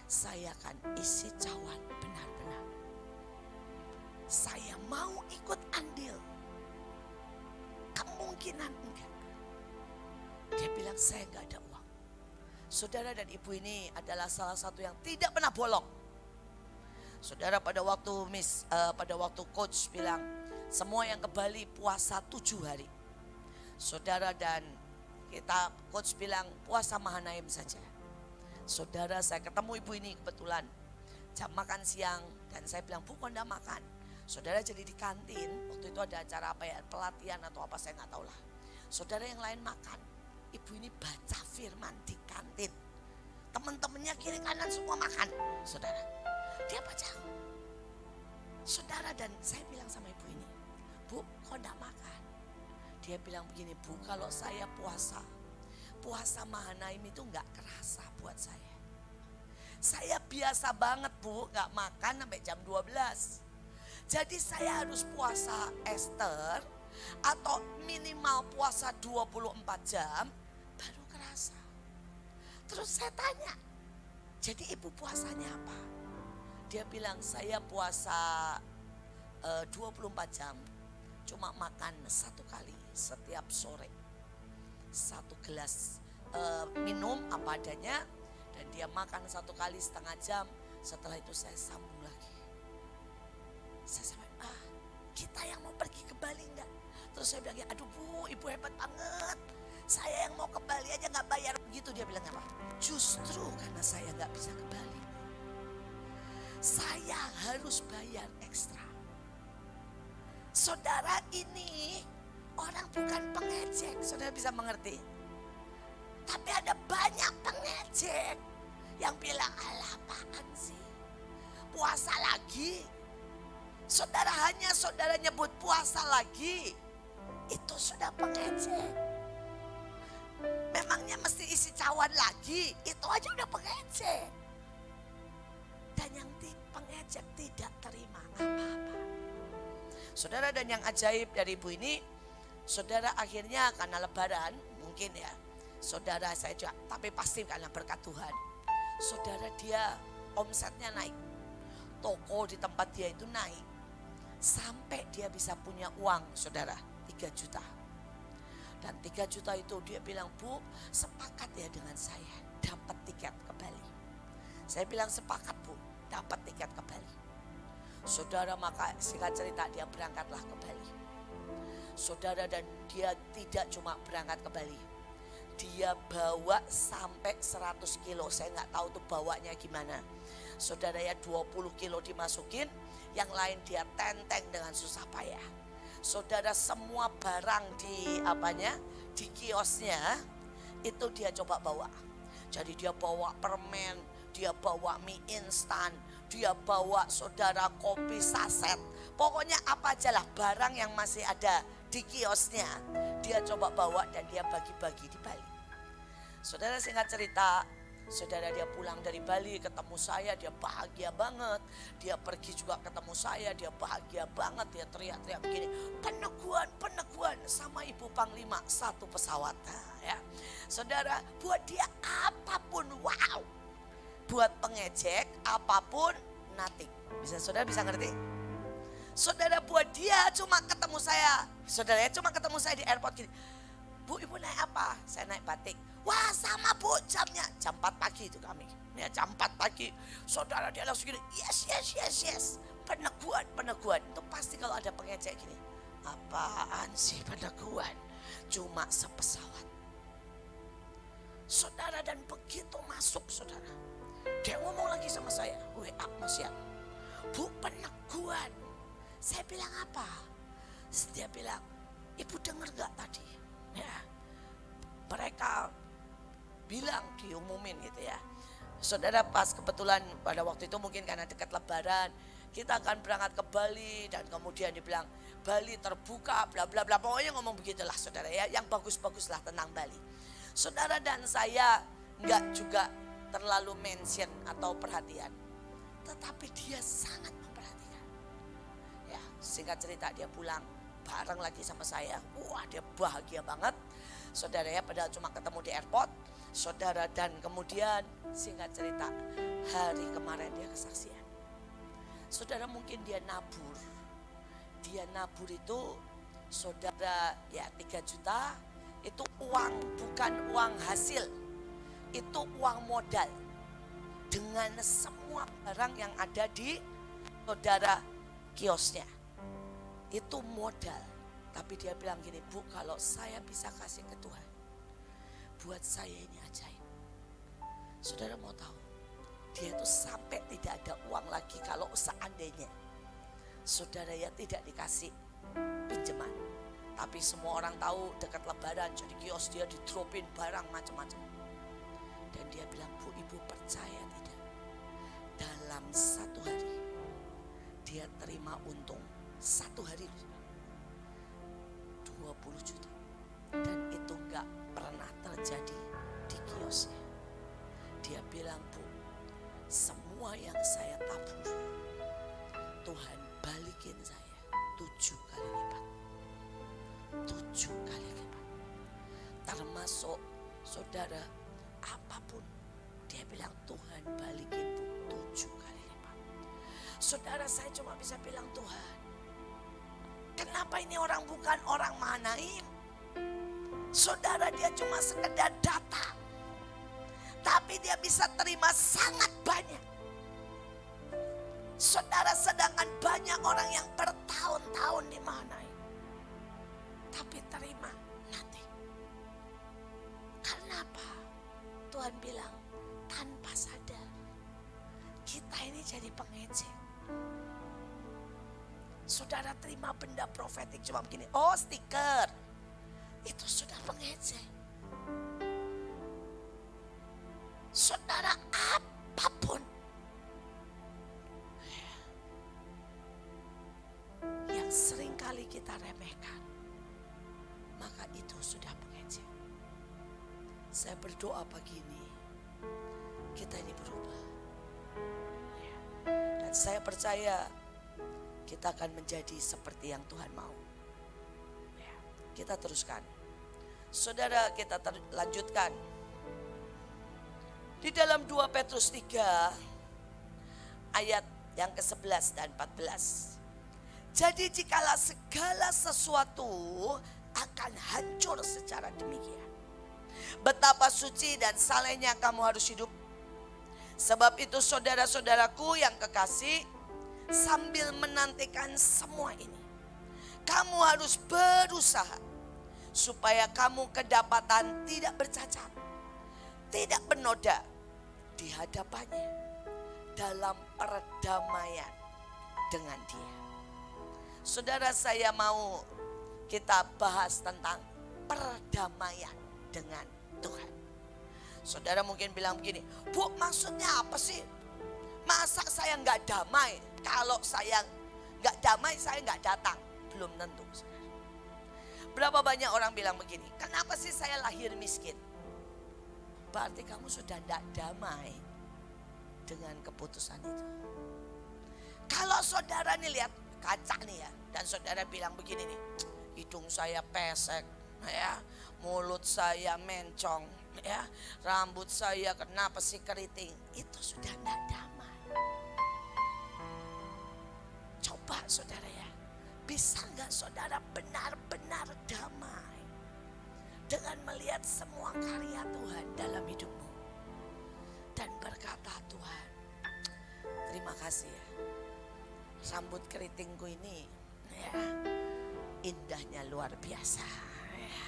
saya akan isi cawan benar-benar. Saya mau ikut andil. Kemungkinan enggak. Dia bilang saya enggak ada uang. Saudara dan ibu ini adalah salah satu yang tidak pernah bolong. Saudara, pada waktu coach bilang semua yang ke Bali puasa 7 hari. Saudara, dan kita coach bilang puasa Mahanaim saja. Saudara, saya ketemu ibu ini kebetulan jam makan siang dan saya bilang, Bu, kok enggak makan? Saudara, jadi di kantin waktu itu ada acara apa ya, pelatihan atau apa saya nggak tahu lah. Saudara, yang lain makan, ibu ini baca firman di kantin. Teman-temannya kiri kanan semua makan. Saudara, dia baca. Saudara, dan saya bilang sama ibu ini, Bu, kok enggak makan? Dia bilang begini, Bu, kalau saya puasa Mahanaim itu enggak kerasa buat saya. Saya biasa banget Bu, enggak makan sampai jam 12. Jadi saya harus puasa Esther atau minimal puasa 24 jam baru kerasa. Terus saya tanya, jadi ibu puasanya apa? Dia bilang saya puasa 24 jam, cuma makan 1 kali setiap sore. 1 gelas minum apa adanya, dan dia makan 1 kali setengah jam. Setelah itu saya sambung lagi. Saya sampai, kita yang mau pergi ke Bali enggak? Terus saya bilang, aduh Bu, ibu hebat banget. Saya yang mau ke Bali aja gak bayar begitu. Dia bilang apa? Justru karena saya gak bisa ke Bali, saya harus bayar ekstra. Saudara, ini orang bukan pengejek, saudara bisa mengerti. Tapi ada banyak pengejek yang bilang, alah apaan sih, puasa lagi. Saudara, hanya saudara nyebut puasa lagi, itu sudah pengejek. Memangnya mesti isi cawan lagi, itu aja udah pengejek. Dan yang pengejek tidak terima apa-apa. Saudara, dan yang ajaib dari ibu ini, saudara, akhirnya karena lebaran mungkin ya, saudara, saya juga, tapi pasti karena berkat Tuhan, saudara, dia omsetnya naik. Toko di tempat dia itu naik. Sampai dia bisa punya uang, saudara, 3 juta. Dan 3 juta itu dia bilang, Bu, sepakat ya dengan saya dapat tiket ke Bali. Saya bilang sepakat Bu, dapat tiket ke Bali. Saudara, maka singkat cerita dia berangkatlah ke Bali. Saudara, dan dia tidak cuma berangkat ke Bali, dia bawa sampai 100 kilo. Saya nggak tahu tuh bawanya gimana. Saudara, ya 20 kilo dimasukin, yang lain dia tenteng dengan susah payah. Saudara, semua barang di kiosnya itu dia coba bawa. Jadi dia bawa permen, dia bawa mie instan, dia bawa, saudara, kopi saset. Pokoknya apa aja lah barang yang masih ada di kiosnya, dia coba bawa dan dia bagi-bagi di Bali. Saudara, singkat cerita, saudara, dia pulang dari Bali ketemu saya, dia bahagia banget. Dia pergi juga ketemu saya, dia bahagia banget. Dia teriak-teriak begini, peneguhan sama Ibu Panglima 1 pesawat. Ya, saudara, buat dia apapun wow, buat pengejek apapun nothing. Saudara bisa ngerti? Saudara, buat dia cuma ketemu saya, saudara, cuma ketemu saya di airport gini, Bu, ibu naik apa? Saya naik batik. Wah, sama Bu, jamnya jam 4 pagi itu kami. Ya, jam 4 pagi. Saudara, dia langsung gini, yes. Peneguhan. Itu pasti kalau ada pengejek gini, apaan sih peneguhan? Cuma sepesawat. Saudara, dan begitu masuk, saudara, dia ngomong lagi sama saya, WA Mas Yan, Bu, peneguhan. Saya bilang apa? Dia bilang, Ibu dengar gak tadi? Ya, mereka bilang diumumin gitu ya. Saudara, pas kebetulan pada waktu itu mungkin karena dekat lebaran, kita akan berangkat ke Bali, dan kemudian dibilang Bali terbuka bla bla bla. Pokoknya ngomong begitulah saudara ya, yang bagus-bagus lah tentang Bali. Saudara, dan saya enggak juga terlalu mention atau perhatian, tetapi dia sangat memperhatikan. Ya, singkat cerita dia pulang bareng lagi sama saya. Wah, dia bahagia banget. Saudara ya, padahal cuma ketemu di airport. Saudara, dan kemudian singkat cerita hari kemarin dia kesaksian. Saudara, mungkin dia nabur. Dia nabur itu saudara ya 3 juta. Itu uang, bukan uang hasil. Itu uang modal. Dengan semua barang yang ada di saudara kiosnya. Itu modal. Tapi dia bilang gini, Bu, kalau saya bisa kasih ke Tuhan, buat saya ini ajaib. Saudara mau tahu, dia itu sampai tidak ada uang lagi kalau seandainya saudara ya tidak dikasih pinjaman. Tapi semua orang tahu dekat lebaran jadi kios dia didropin barang macam-macam. Dan dia bilang, Bu, Ibu percaya tidak? Dalam 1 hari dia terima untung 1 hari 20 juta. Dan itu gak pernah terjadi di kiosnya. Dia bilang, Bu, semua yang saya tabur Tuhan balikin saya 7 kali lipat. 7 kali lipat. Termasuk saudara apapun, dia bilang Tuhan balikin, Bu, 7 kali lipat. Saudara, saya cuma bisa bilang, Tuhan, kenapa ini orang bukan orang Mahanaim? Saudara, dia cuma sekedar datang, tapi dia bisa terima sangat banyak. Saudara, sedangkan banyak orang yang bertahun-tahun di Mahanaim, tapi terima nanti. Kenapa? Tuhan bilang tanpa sadar kita ini jadi pengejek. Saudara terima benda profetik cuma begini, oh stiker, itu sudah pengejek. Saudara, apapun yang sering kali kita remehkan, maka itu sudah pengejek. Saya berdoa pagi ini kita ini berubah. Dan saya percaya kita akan menjadi seperti yang Tuhan mau. Kita teruskan. Saudara, kita lanjutkan. Di dalam 2 Petrus 3 ayat yang ke-11 dan 14. Jadi jikalau segala sesuatu akan hancur secara demikian, betapa suci dan salehnya kamu harus hidup. Sebab itu saudara-saudaraku yang kekasih, sambil menantikan semua ini, kamu harus berusaha supaya kamu kedapatan tidak bercacat, tidak bernoda di hadapannya dalam perdamaian dengan Dia. Saudara, saya mau kita bahas tentang perdamaian dengan Tuhan. Saudara mungkin bilang begini, Bu, maksudnya apa sih? Masa saya nggak damai? Kalau saya nggak damai, saya nggak datang. Belum tentu. Berapa banyak orang bilang begini, kenapa sih saya lahir miskin? Berarti kamu sudah tidak damai dengan keputusan itu. Kalau saudara nih lihat kaca nih ya, dan saudara bilang begini nih, hidung saya pesek, ya, mulut saya mencong, ya, rambut saya kenapa sih keriting, itu sudah tidak damai. Coba saudara ya, bisa nggak saudara benar-benar damai dengan melihat semua karya Tuhan dalam hidupmu dan berkata, Tuhan, terima kasih ya, rambut keritingku ini ya, indahnya luar biasa. Ya.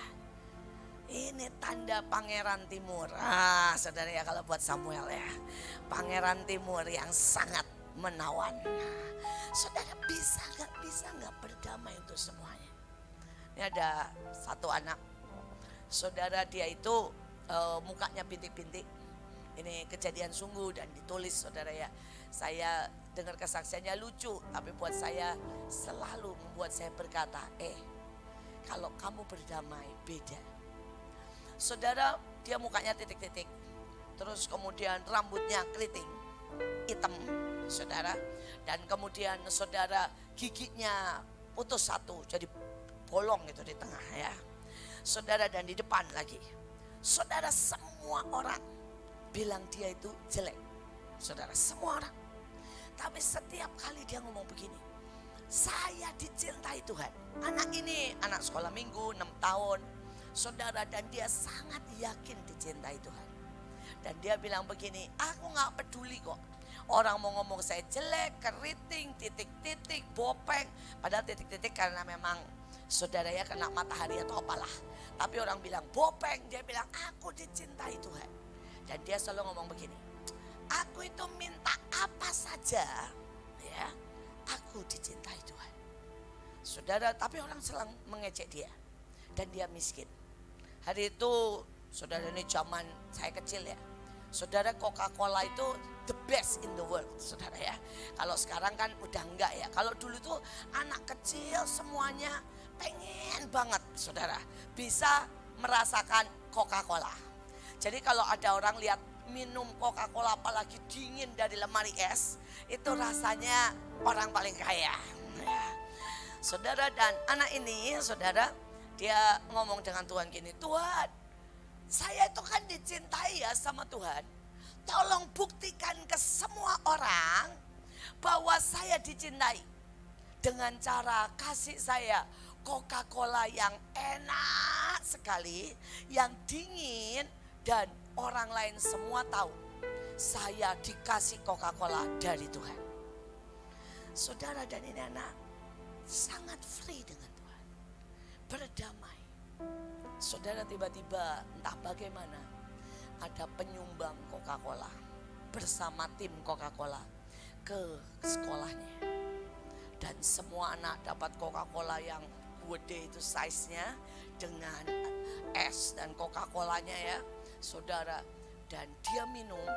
Ini tanda Pangeran Timur. Saudara ya, kalau buat Samuel ya, Pangeran Timur yang sangat menawan. Saudara, bisa nggak berdamai untuk semuanya? Ini ada satu anak, saudara, dia itu mukanya bintik-bintik. Ini kejadian sungguh dan ditulis, saudara ya. Saya dengar kesaksiannya lucu, tapi buat saya selalu membuat saya berkata, kalau kamu berdamai beda. Saudara, dia mukanya titik-titik, terus kemudian rambutnya keriting, hitam, saudara. Dan kemudian saudara giginya putus satu, jadi bolong itu di tengah ya. Saudara, dan di depan lagi. Saudara, semua orang bilang dia itu jelek. Saudara, semua orang. Tapi setiap kali dia ngomong begini, saya dicintai Tuhan. Anak ini anak sekolah minggu 6 tahun. Saudara, dan dia sangat yakin dicintai Tuhan. Dan dia bilang begini, aku gak peduli kok. Orang mau ngomong saya jelek, keriting, titik-titik, bopeng. Padahal titik-titik karena memang saudara ya kena matahari atau apalah. Tapi orang bilang bopeng, dia bilang aku dicintai Tuhan. Dan dia selalu ngomong begini, aku itu minta apa saja ya, aku dicintai Tuhan. Saudara, tapi orang selalu mengejek dia. Dan dia miskin. Hari itu saudara, ini zaman saya kecil ya. Saudara, Coca-Cola itu the best in the world, saudara ya. Kalau sekarang kan udah enggak ya. Kalau dulu tuh anak kecil semuanya pengen banget, saudara, bisa merasakan Coca-Cola. Jadi kalau ada orang lihat minum Coca-Cola apalagi dingin dari lemari es, itu rasanya orang paling kaya. Saudara, dan anak ini, saudara, dia ngomong dengan Tuhan gini, Tuhan, saya itu kan dicintai ya sama Tuhan. Tolong buktikan ke semua orang bahwa saya dicintai. Dengan cara kasih saya Coca-Cola yang enak sekali, yang dingin, dan orang lain semua tahu saya dikasih Coca-Cola dari Tuhan. Saudara, dan ini anak sangat free dengan Tuhan, berdamai. Saudara, tiba-tiba entah bagaimana ada penyumbang Coca-Cola bersama tim Coca-Cola ke sekolahnya. Dan semua anak dapat Coca-Cola yang gede itu size-nya dengan es dan Coca-Colanya ya, saudara. Dan dia minum,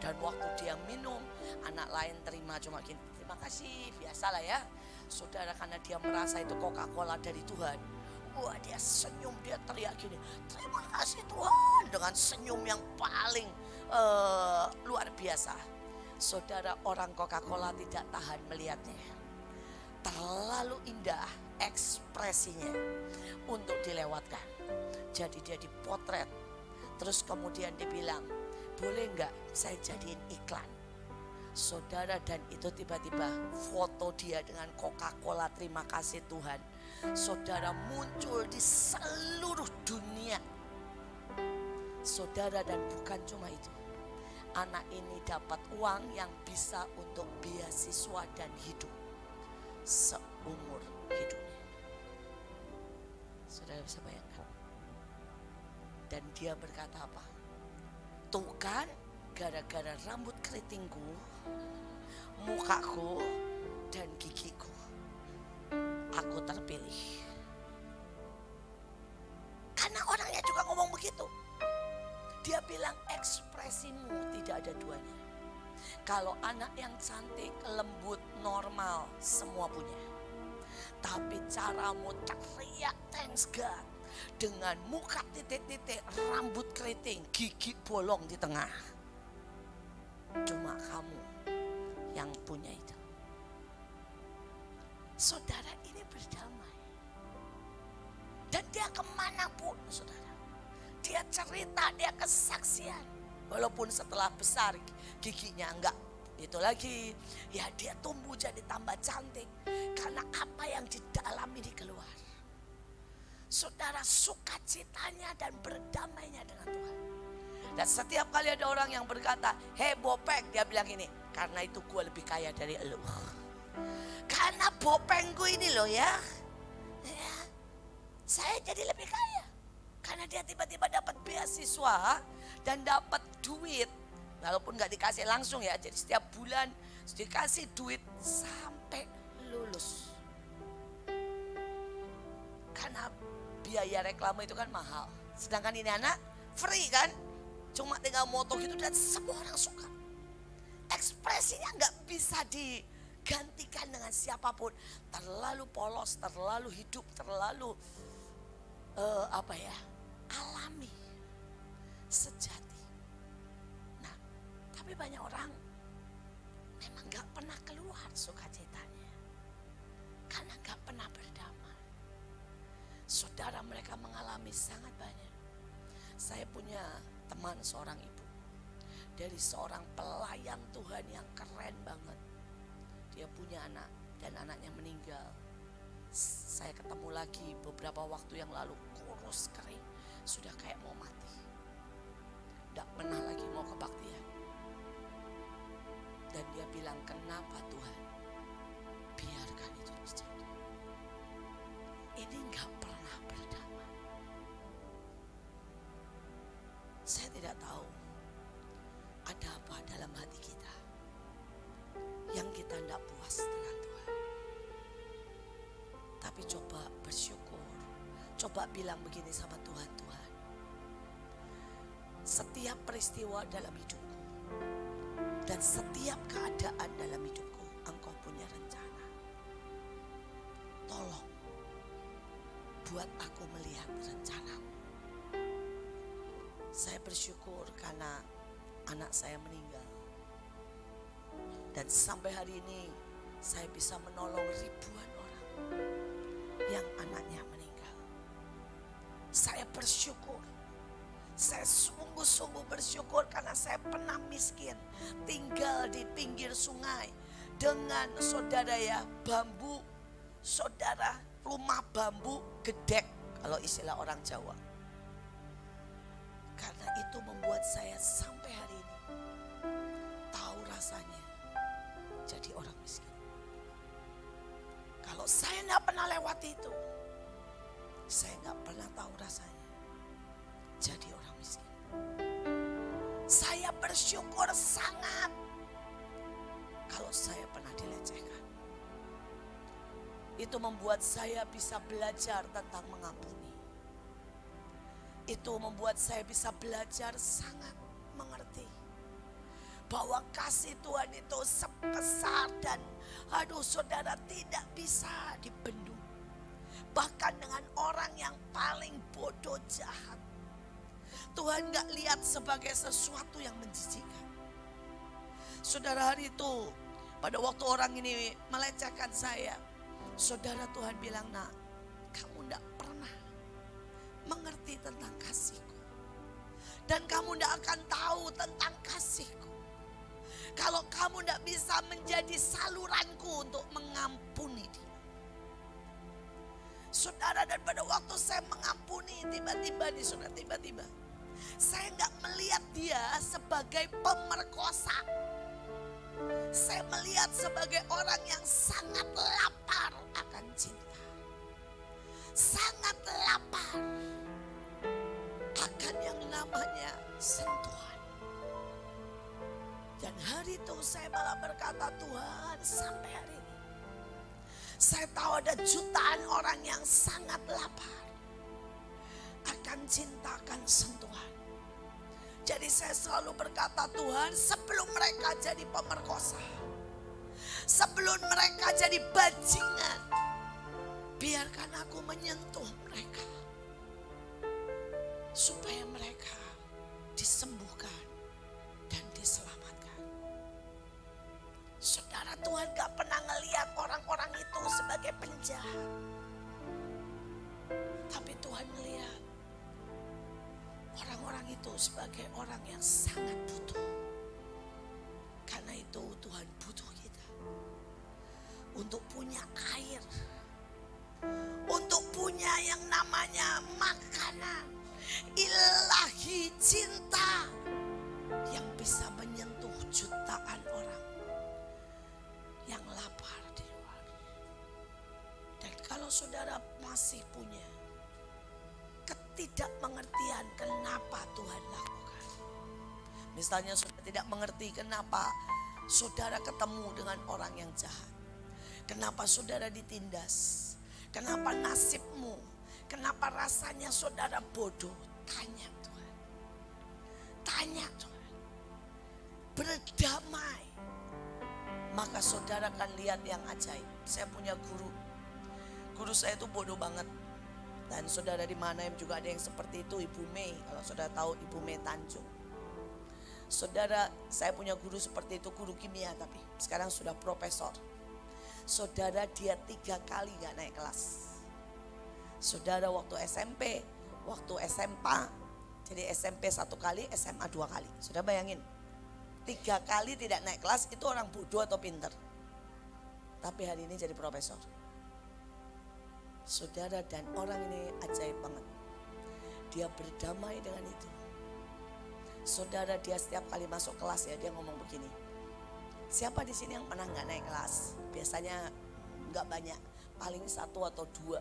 dan waktu dia minum anak lain terima cuma gini, terima kasih, biasalah ya saudara, karena dia merasa itu Coca-Cola dari Tuhan. Wah, dia senyum, dia teriak gini, terima kasih Tuhan, dengan senyum yang paling luar biasa. Saudara, orang Coca-Cola tidak tahan melihatnya. Terlalu indah ekspresinya untuk dilewatkan. Jadi dia dipotret. Terus kemudian dibilang, boleh enggak saya jadiin iklan? Saudara, dan itu tiba-tiba foto dia dengan Coca-Cola terima kasih Tuhan, saudara, muncul di seluruh dunia. Saudara, dan bukan cuma itu, anak ini dapat uang yang bisa untuk beasiswa dan hidup seumur hidupnya. Saudara bisa bayangkan. Dan dia berkata apa? Tuh kan, gara-gara rambut keritingku, mukaku, dan gigiku, aku terpilih. Karena orangnya juga ngomong begitu. Dia bilang ekspresimu tidak ada duanya. Kalau anak yang cantik, lembut, normal, semua punya. Tapi caramu teriak thanks God dengan muka titik-titik, rambut keriting, gigi bolong di tengah. Cuma kamu yang punya itu. Saudara, ini berdamai. Dan dia kemanapun, saudara, dia cerita, dia kesaksian. Walaupun setelah besar giginya enggak itu lagi, ya dia tumbuh jadi tambah cantik. Karena apa yang di dalam ini keluar. Saudara, sukacitanya dan berdamainya dengan Tuhan. Dan setiap kali ada orang yang berkata, hei bopeng, dia bilang ini, karena itu gue lebih kaya dari elu. Karena bopengku ini loh ya, saya jadi lebih kaya. Karena dia tiba-tiba dapat beasiswa dan dapat duit. Walaupun gak dikasih langsung ya, jadi setiap bulan dikasih duit sampai lulus. Karena biaya reklame itu kan mahal. Sedangkan ini anak free kan, cuma tinggal moto gitu dan semua orang suka. Ekspresinya gak bisa digantikan dengan siapapun. Terlalu polos, terlalu hidup, terlalu alami, sejati. Nah, tapi banyak orang emang gak pernah keluar sukacitanya. Karena gak pernah berdamai. Saudara, mereka mengalami sangat banyak. Saya punya teman seorang ibu. Dari seorang pelayan Tuhan yang keren banget. Dia punya anak dan anaknya meninggal. Saya ketemu lagi beberapa waktu yang lalu, kurus kering, sudah kayak mau mati. Tidak pernah lagi mau kebaktian. Dan dia bilang, kenapa Tuhan biarkan itu terjadi? Ini gak pernah berdamai. Saya tidak tahu ada apa dalam hati kita yang kita tidak puas dengan Tuhan. Tapi coba bersyukur. Coba bilang begini sama Tuhan, Tuhan, setiap peristiwa dalam hidupku dan setiap keadaan dalam hidupku, Engkau punya rencana. Tolong buat aku melihat rencana-Mu. Saya bersyukur karena anak saya meninggal. Dan sampai hari ini saya bisa menolong ribuan orang yang anaknya meninggal. Saya bersyukur. Saya sungguh-sungguh bersyukur karena saya pernah miskin, tinggal di pinggir sungai dengan saudara ya, bambu, saudara, rumah bambu gedek kalau istilah orang Jawa. Karena itu membuat saya sampai hari ini tahu rasanya jadi orang miskin. Kalau saya nggak pernah lewat itu, saya nggak pernah tahu rasanya jadi orang miskin. Saya bersyukur sangat kalau saya pernah dilecehkan. Itu membuat saya bisa belajar tentang mengampuni. Itu membuat saya bisa belajar sangat mengerti bahwa kasih Tuhan itu sebesar dan saudara tidak bisa dibendung. Bahkan dengan orang yang paling bodoh jahat, Tuhan gak lihat sebagai sesuatu yang menjijikkan. Saudara, hari itu pada waktu orang ini melecehkan saya, saudara, Tuhan bilang, nak, kamu gak pernah mengerti tentang kasihku. Dan kamu gak akan tahu tentang kasihku kalau kamu gak bisa menjadi saluranku untuk mengampuni dia. Saudara, dan pada waktu saya mengampuni, tiba-tiba nih saudara, tiba-tiba saya gak melihat dia sebagai pemerkosa. Saya melihat sebagai orang yang sangat lapar akan cinta. Sangat lapar akan yang namanya sentuhan. Dan hari itu saya malah berkata, Tuhan, sampai hari ini saya tahu ada jutaan orang yang sangat lapar akan cinta, akan sentuhan. Jadi saya selalu berkata, Tuhan, sebelum mereka jadi pemerkosa, sebelum mereka jadi bajingan, biarkan aku menyentuh mereka supaya mereka disembuhkan dan diselamatkan. Saudara, Tuhan gak pernah ngelihat orang-orang itu sebagai penjahat, tapi Tuhan melihat orang-orang itu sebagai orang yang sangat butuh. Karena itu Tuhan butuh kita untuk punya air, untuk punya yang namanya makanan ilahi, cinta yang bisa menyentuh jutaan orang yang lapar di luar. Dan kalau saudara masih punya ketidakmengertian kenapa Tuhan lakukan, misalnya saudara tidak mengerti kenapa saudara ketemu dengan orang yang jahat, kenapa saudara ditindas, kenapa nasibmu, kenapa rasanya saudara bodoh, tanya Tuhan. Tanya Tuhan. Berdamai. Maka saudara akan lihat yang ajaib. Saya punya guru. Guru saya itu bodoh banget. Dan saudara di mana juga ada yang seperti itu, Ibu Mei. Kalau saudara tahu Ibu Mei Tanjung. Saudara, saya punya guru seperti itu, guru kimia tapi sekarang sudah profesor. Saudara, dia 3 kali gak naik kelas. Saudara, waktu SMP, waktu SMA, jadi SMP 1 kali, SMA 2 kali. Sudah bayangin, 3 kali tidak naik kelas, itu orang bodoh atau pinter? Tapi hari ini jadi profesor. Saudara, dan orang ini ajaib banget. Dia berdamai dengan itu. Saudara, dia setiap kali masuk kelas ya, dia ngomong begini. Siapa di sini yang pernah nggak naik kelas? Biasanya nggak banyak, paling 1 atau 2.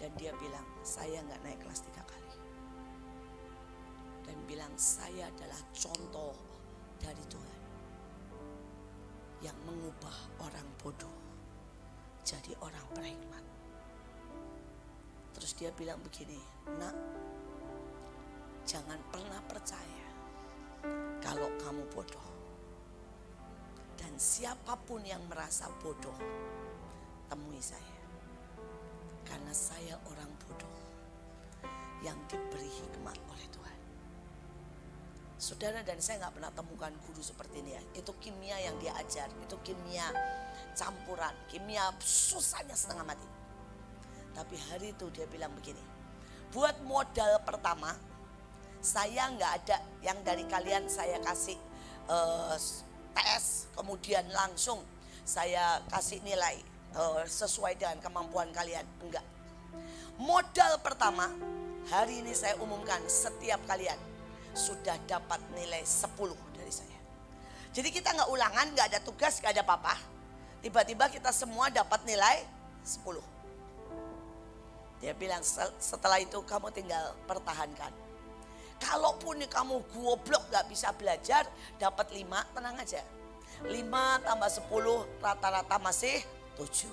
Dan dia bilang, saya nggak naik kelas 3 kali. Dan bilang, saya adalah contoh dari Tuhan yang mengubah orang bodoh jadi orang berhikmat. Terus dia bilang begini, nak, jangan pernah percaya kalau kamu bodoh. Dan siapapun yang merasa bodoh, temui saya. Karena saya orang bodoh yang diberi hikmat oleh Tuhan. Saudara, dan saya gak pernah temukan guru seperti ini ya. Itu kimia yang dia ajar, itu kimia campuran, kimia susahnya setengah mati. Tapi hari itu dia bilang begini, buat modal pertama, saya nggak ada yang dari kalian saya kasih tes, kemudian langsung saya kasih nilai sesuai dengan kemampuan kalian. Enggak. Modal pertama, hari ini saya umumkan setiap kalian sudah dapat nilai 10 dari saya. Jadi kita nggak ulangan, nggak ada tugas, nggak ada apa-apa. Tiba-tiba kita semua dapat nilai 10. Dia bilang setelah itu kamu tinggal pertahankan. Kalaupun kamu goblok gak bisa belajar, dapat 5, tenang aja. 5 tambah 10 rata-rata masih 7.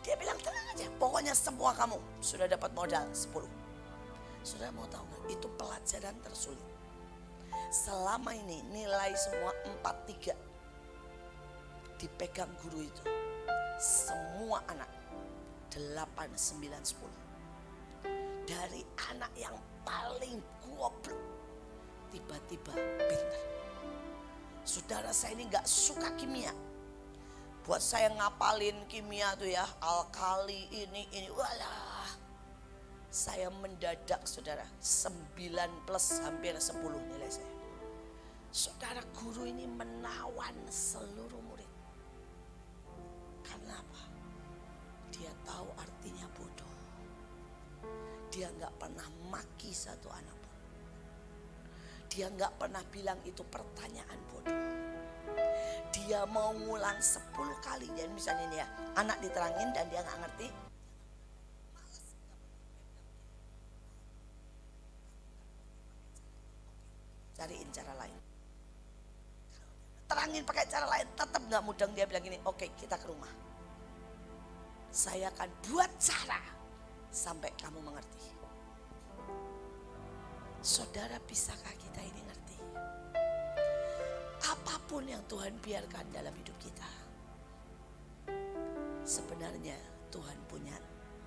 Dia bilang tenang aja, pokoknya semua kamu sudah dapat modal 10. Saudara mau tahu gak? Itu pelajaran tersulit. Selama ini nilai semua 4-3 dipegang guru itu. Semua anak 8, 9, 10. Dari anak yang paling goblok tiba-tiba pintar. Saudara, saya ini gak suka kimia. Buat saya ngapalin kimia tuh ya, alkali ini, walah. Saya mendadak saudara, 9 plus hampir 10 nilai saya. Saudara, guru ini menawan seluruh murid. Karena apa? Dia tahu artinya bodoh. Dia gak pernah maki satu anak pun. Dia gak pernah bilang itu pertanyaan bodoh. Dia mau ngulang 10 kali. Jadi misalnya ini ya, anak diterangin dan dia gak ngerti. Cariin cara lain. Terangin pakai cara lain, tetap gak mudeng. Dia bilang gini, oke, kita ke rumah. Saya akan buat cara sampai kamu mengerti. Saudara, bisakah kita ini ngerti? Apapun yang Tuhan biarkan dalam hidup kita, sebenarnya Tuhan punya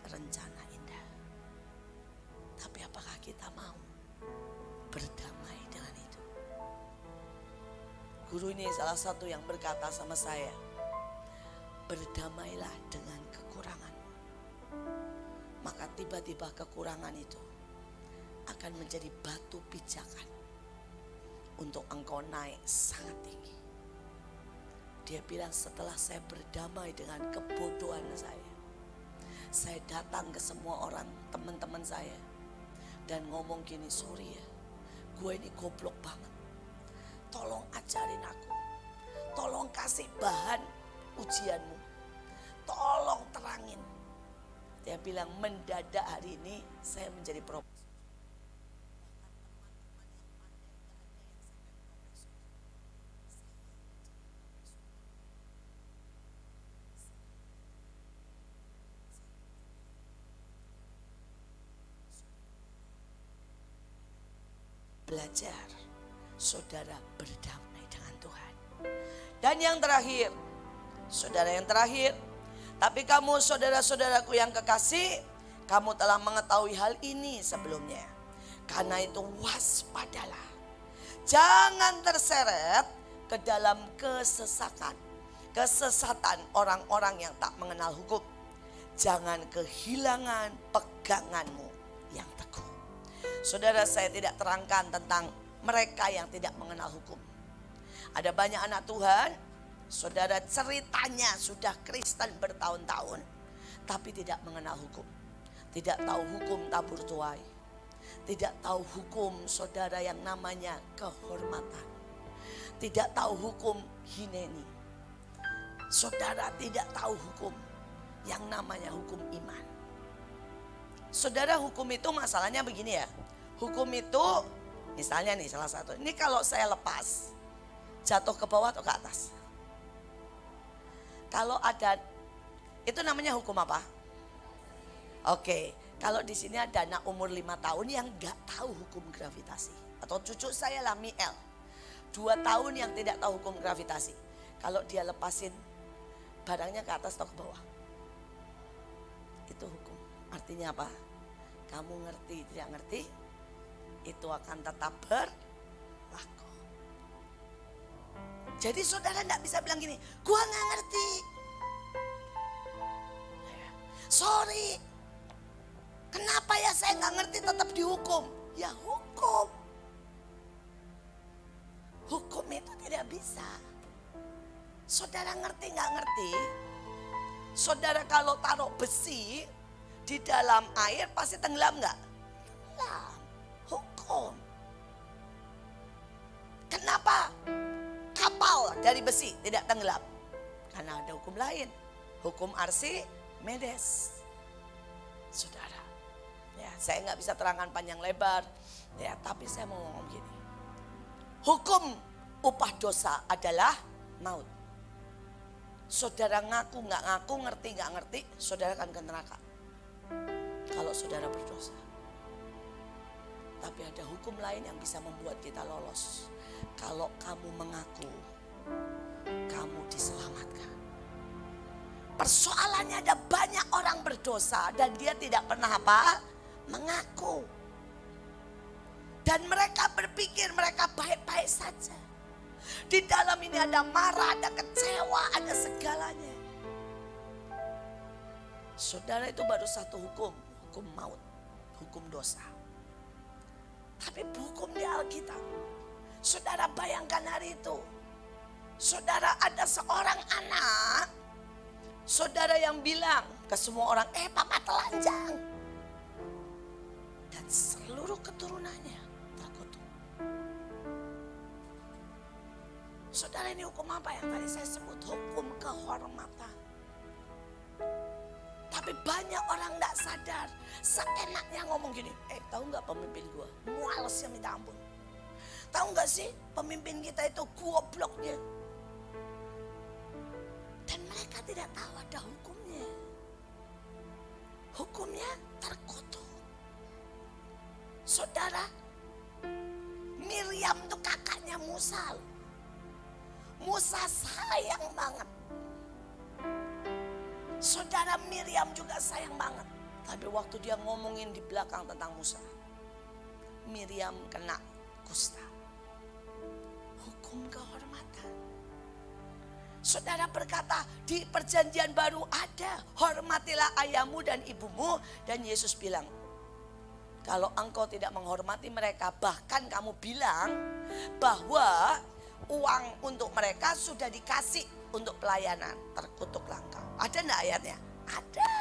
rencana indah. Tapi apakah kita mau berdamai dengan itu? Guru ini salah satu yang berkata sama saya, berdamailah dengan kekurangan. Maka tiba-tiba kekurangan itu akan menjadi batu pijakan untuk engkau naik sangat tinggi. Dia bilang setelah saya berdamai dengan kebodohan saya datang ke semua orang, teman-teman saya, dan ngomong gini, sorry ya, gue ini goblok banget. Tolong ajarin aku, tolong kasih bahan ujianmu, tolong terangin. Dia bilang mendadak hari ini saya menjadi profesor. Belajar, saudara, berdamai dengan Tuhan. Dan yang terakhir, saudara, yang terakhir, tapi kamu saudara-saudaraku yang kekasih, kamu telah mengetahui hal ini sebelumnya. Karena itu waspadalah. Jangan terseret ke dalam kesesatan orang-orang yang tak mengenal hukum. Jangan kehilangan peganganmu yang teguh. Saudara, saya tidak terangkan tentang mereka yang tidak mengenal hukum. Ada banyak anak Tuhan, saudara, ceritanya sudah Kristen bertahun-tahun, tapi tidak mengenal hukum. Tidak tahu hukum tabur tuai. Tidak tahu hukum, saudara, yang namanya kehormatan. Tidak tahu hukum hineni. Saudara tidak tahu hukum yang namanya hukum iman. Saudara, hukum itu masalahnya begini ya. Hukum itu misalnya nih salah satu. Ini kalau saya lepas, jatuh ke bawah atau ke atas? Kalau ada, itu namanya hukum apa? Oke, kalau di sini ada anak umur 5 tahun yang gak tahu hukum gravitasi. Atau cucu saya lah Miel, 2 tahun yang tidak tahu hukum gravitasi. Kalau dia lepasin barangnya ke atas atau ke bawah, itu hukum. Artinya apa? Kamu ngerti tidak ngerti, itu akan tetap berlaku. Jadi saudara tidak bisa bilang gini, gua nggak ngerti, sorry, kenapa ya saya nggak ngerti tetap dihukum? Ya hukum. Hukum itu tidak bisa. Saudara ngerti nggak ngerti? Saudara kalau taruh besi di dalam air pasti tenggelam nggak? Tenggelam. Hukum. Kenapa kapal dari besi tidak tenggelam? Karena ada hukum lain. Hukum Archimedes. Saudara, ya saya nggak bisa terangkan panjang lebar, ya tapi saya mau ngomong gini. Hukum upah dosa adalah maut. Saudara ngaku nggak ngaku, ngerti nggak ngerti, saudara akan ke neraka. Kalau saudara berdosa. Tapi ada hukum lain yang bisa membuat kita lolos. Kalau kamu mengaku, kamu diselamatkan. Persoalannya ada banyak orang berdosa dan dia tidak pernah apa? Mengaku. Dan mereka berpikir mereka baik-baik saja. Di dalam ini ada marah, ada kecewa, ada segalanya. Saudara, itu baru satu hukum, hukum maut, hukum dosa. Tapi hukum di Alkitab, saudara bayangkan hari itu. Saudara ada seorang anak, saudara yang bilang ke semua orang, papa telanjang. Dan seluruh keturunannya terkutuk. Saudara, ini hukum apa yang tadi saya sebut? Hukum kehormatan. Tapi banyak orang gak sadar. Seenaknya ngomong gini, tahu gak pemimpin gue? Mualesnya minta ampun. Tahu gak sih pemimpin kita itu gobloknya. Dan mereka tidak tahu ada hukumnya. Hukumnya terkutuk. Saudara, Miriam itu kakaknya Musa. Musa sayang banget. Saudara, Miriam juga sayang banget. Tapi waktu dia ngomongin di belakang tentang Musa, Miriam kena kusta. Hukum kehormatan. Saudara berkata di perjanjian baru ada, hormatilah ayahmu dan ibumu. Dan Yesus bilang, kalau engkau tidak menghormati mereka, bahkan kamu bilang bahwa uang untuk mereka sudah dikasih untuk pelayanan, terkutuklah engkau. Ada enggak ayatnya? Ada.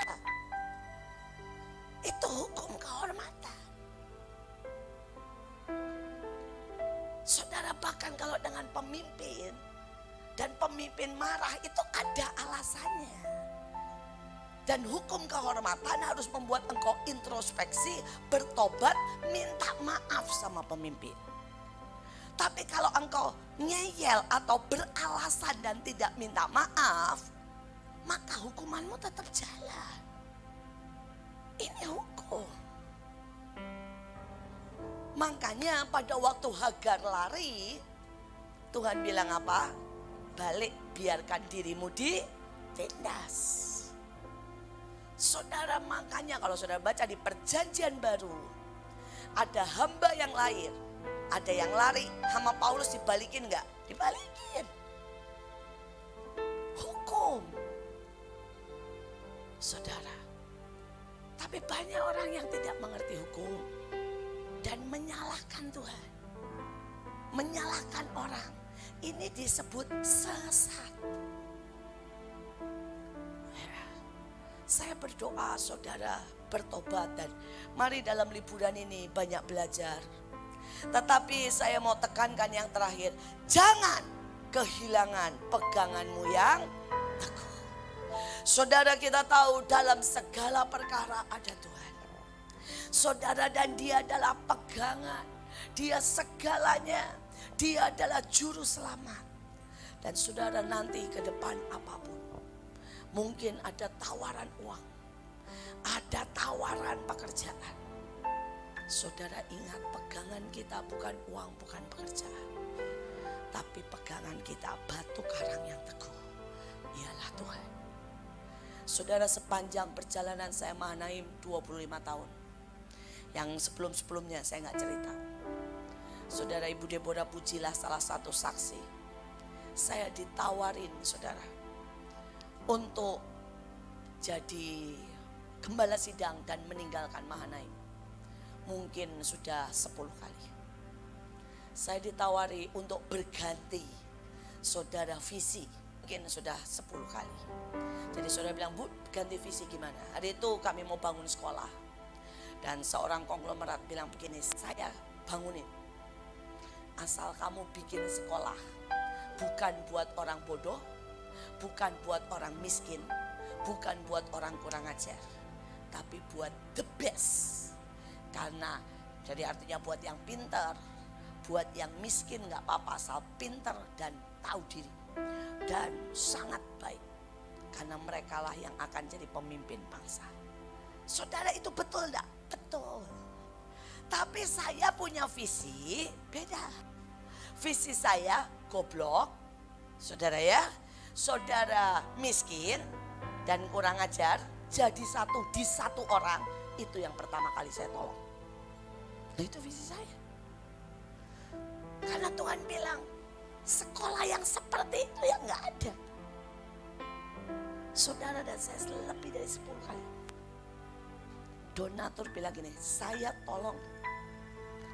Itu hukum kehormatan. Saudara, bahkan kalau dengan pemimpin dan pemimpin marah itu ada alasannya. Dan hukum kehormatan harus membuat engkau introspeksi, bertobat, minta maaf sama pemimpin. Tapi kalau engkau ngeyel atau beralasan dan tidak minta maaf, maka hukumanmu tetap jalan. Ini hukum. Makanya pada waktu Hagar lari, Tuhan bilang apa? Balik, biarkan dirimu ditindas. Saudara, makanya kalau saudara baca di perjanjian baru, ada hamba yang lahir, Ada yang lari sama Paulus dibalikin nggak? Dibalikin. Hukum. Saudara. Tapi banyak orang yang tidak mengerti hukum. Dan menyalahkan Tuhan. Menyalahkan orang. Ini disebut sesat. Saya berdoa saudara bertobat dan mari dalam liburan ini banyak belajar. Tetapi saya mau tekankan yang terakhir, jangan kehilangan peganganmu yang teguh. Saudara, kita tahu dalam segala perkara ada Tuhan. Saudara, dan Dia adalah pegangan, Dia segalanya, Dia adalah juru selamat. Dan saudara, nanti ke depan apapun, mungkin ada tawaran uang, ada tawaran pekerjaan. Saudara ingat, pegangan kita bukan uang, bukan pekerjaan. Tapi pegangan kita batu karang yang teguh, ialah Tuhan. Saudara, sepanjang perjalanan saya Mahanaim 25 tahun. Yang sebelum-sebelumnya saya nggak cerita. Saudara, Ibu Deborah Pujilah salah satu saksi. Saya ditawarin saudara untuk jadi gembala sidang dan meninggalkan Mahanaim. Mungkin sudah 10 kali. Saya ditawari untuk berganti saudara visi. Mungkin sudah 10 kali. Jadi saudara bilang, Bu, ganti visi gimana? Hari itu kami mau bangun sekolah. Dan seorang konglomerat bilang begini, saya bangunin. Asal kamu bikin sekolah. Bukan buat orang bodoh, bukan buat orang miskin, bukan buat orang kurang ajar, tapi buat the best. Karena jadi artinya buat yang pintar, buat yang miskin gak apa-apa, asal pintar dan tahu diri. Dan sangat baik, karena merekalah yang akan jadi pemimpin bangsa. Saudara, itu betul gak? Betul. Tapi saya punya visi beda. Visi saya goblok, saudara ya, saudara miskin dan kurang ajar, jadi satu di satu orang. Itu yang pertama kali saya tolong. Nah, itu visi saya. Karena Tuhan bilang, sekolah yang seperti itu yang gak ada. Saudara, dan saya lebih dari 10 kali. Donatur bilang gini, saya tolong,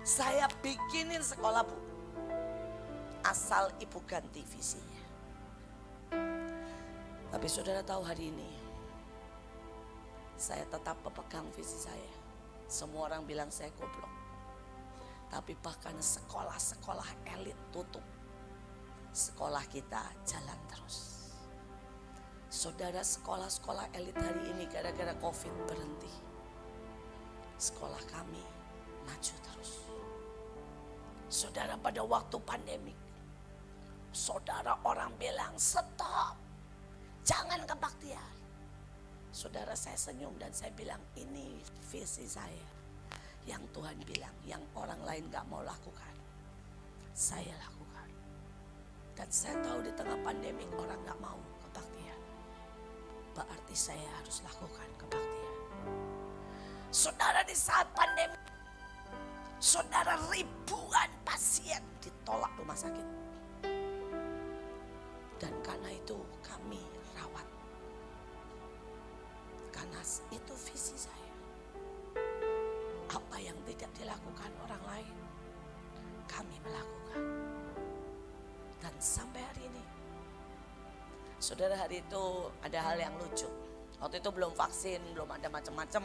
saya bikinin sekolah, Bu. Asal ibu ganti visinya. Tapi saudara tahu, hari ini saya tetap pepegang visi saya. Semua orang bilang saya goblok. Tapi bahkan sekolah-sekolah elit tutup, sekolah kita jalan terus. Saudara, sekolah-sekolah elit hari ini gara-gara COVID berhenti. Sekolah kami maju terus. Saudara, pada waktu pandemik, saudara, orang bilang stop, jangan kebaktian. Saudara, saya senyum dan saya bilang, ini visi saya. Yang Tuhan bilang, yang orang lain gak mau lakukan, saya lakukan. Dan saya tahu di tengah pandemik orang gak mau kebaktian. Berarti saya harus lakukan kebaktian. Saudara, di saat pandemi, saudara, ribuan pasien ditolak rumah sakit. Dan karena itu kami rawat. Karena itu visi saya. Apa yang tidak dilakukan orang lain, kami melakukan. Dan sampai hari ini, saudara, hari itu ada hal yang lucu. Waktu itu belum vaksin, belum ada macam-macam.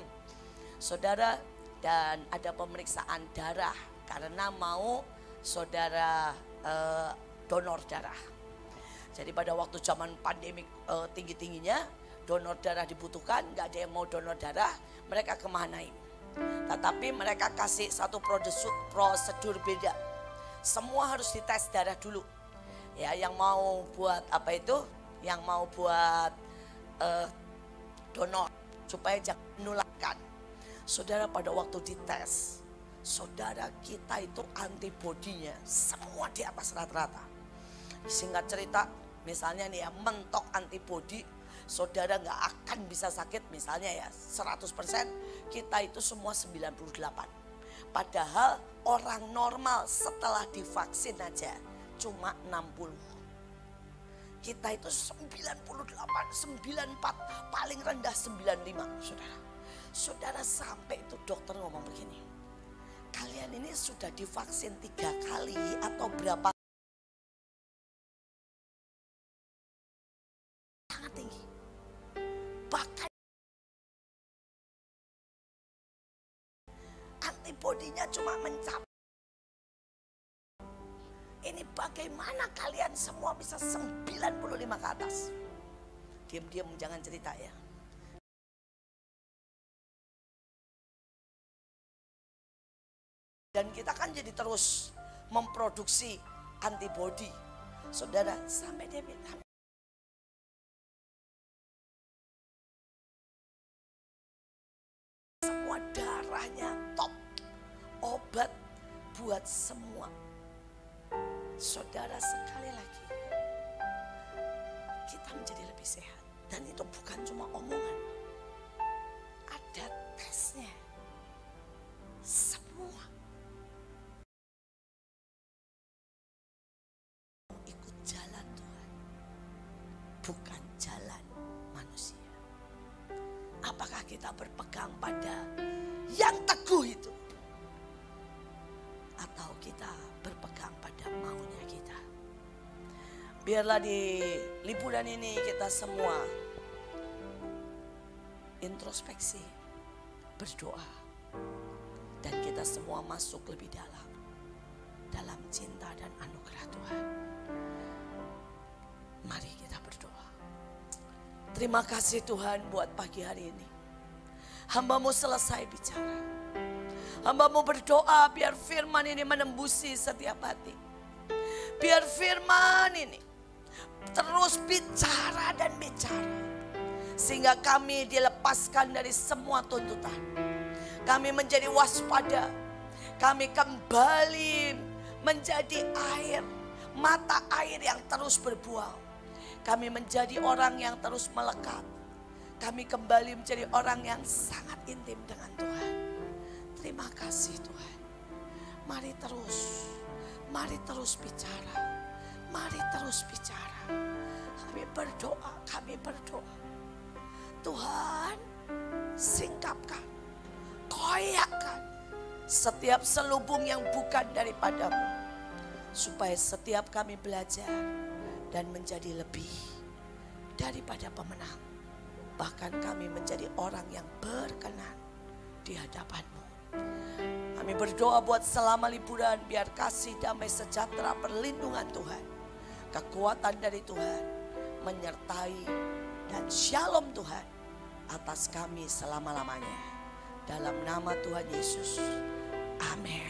Saudara, dan ada pemeriksaan darah karena mau saudara donor darah. Jadi pada waktu zaman pandemik tinggi-tingginya, donor darah dibutuhkan, gak ada yang mau donor darah, mereka ke Mahanaim. Tetapi mereka kasih satu prosedur beda. Semua harus dites darah dulu. Ya, yang mau buat apa itu? Yang mau buat donor supaya jangan menularkan. Saudara, pada waktu dites, saudara, kita itu antibodinya semua di atas rata-rata. Singkat cerita, misalnya nih ya, mentok antibodi, saudara gak akan bisa sakit misalnya ya 100%, kita itu semua 98. Padahal orang normal setelah divaksin aja cuma 60. Kita itu 98, 94, paling rendah 95, saudara. Saudara, sampai itu dokter ngomong begini, kalian ini sudah divaksin 3 kali atau berapa? Sangat tinggi. Bahkan antibodinya cuma mencapai. Ini bagaimana kalian semua bisa 95 ke atas? Diam-diam jangan cerita ya. Dan kita kan jadi terus memproduksi antibodi. Saudara, sampai dia bilang, semua darahnya top. Obat buat semua. Saudara, sekali lagi kita menjadi lebih sehat. Dan itu bukan cuma omongan, ada tesnya. Semua ikut jalan Tuhan, bukan jalan manusia. Apakah kita berpegang pada yang teguh itu, atau kita berpegang pada maunya kita? Biarlah di liburan ini kita semua introspeksi, berdoa, dan kita semua masuk lebih dalam cinta dan anugerah Tuhan. Mari kita berdoa. Terima kasih Tuhan buat pagi hari ini. Hamba-Mu selesai bicara. Hamba-Mu berdoa biar firman ini menembusi setiap hati. Biar firman ini terus bicara dan bicara. Sehingga kami dilepaskan dari semua tuntutan. Kami menjadi waspada. Kami kembali menjadi air, mata air yang terus berbuah. Kami menjadi orang yang terus melekat. Kami kembali menjadi orang yang sangat intim dengan Tuhan. Terima kasih Tuhan. Mari terus bicara. Mari terus bicara. Kami berdoa. Tuhan, singkapkan, koyakkan setiap selubung yang bukan daripada-Mu. Supaya setiap kami belajar dan menjadi lebih daripada pemenang. Bahkan kami menjadi orang yang berkenan di hadapan-Mu. Kami berdoa buat selama liburan, biar kasih, damai, sejahtera, perlindungan Tuhan, kekuatan dari Tuhan menyertai, dan shalom Tuhan atas kami selama-lamanya. Dalam nama Tuhan Yesus. Amin.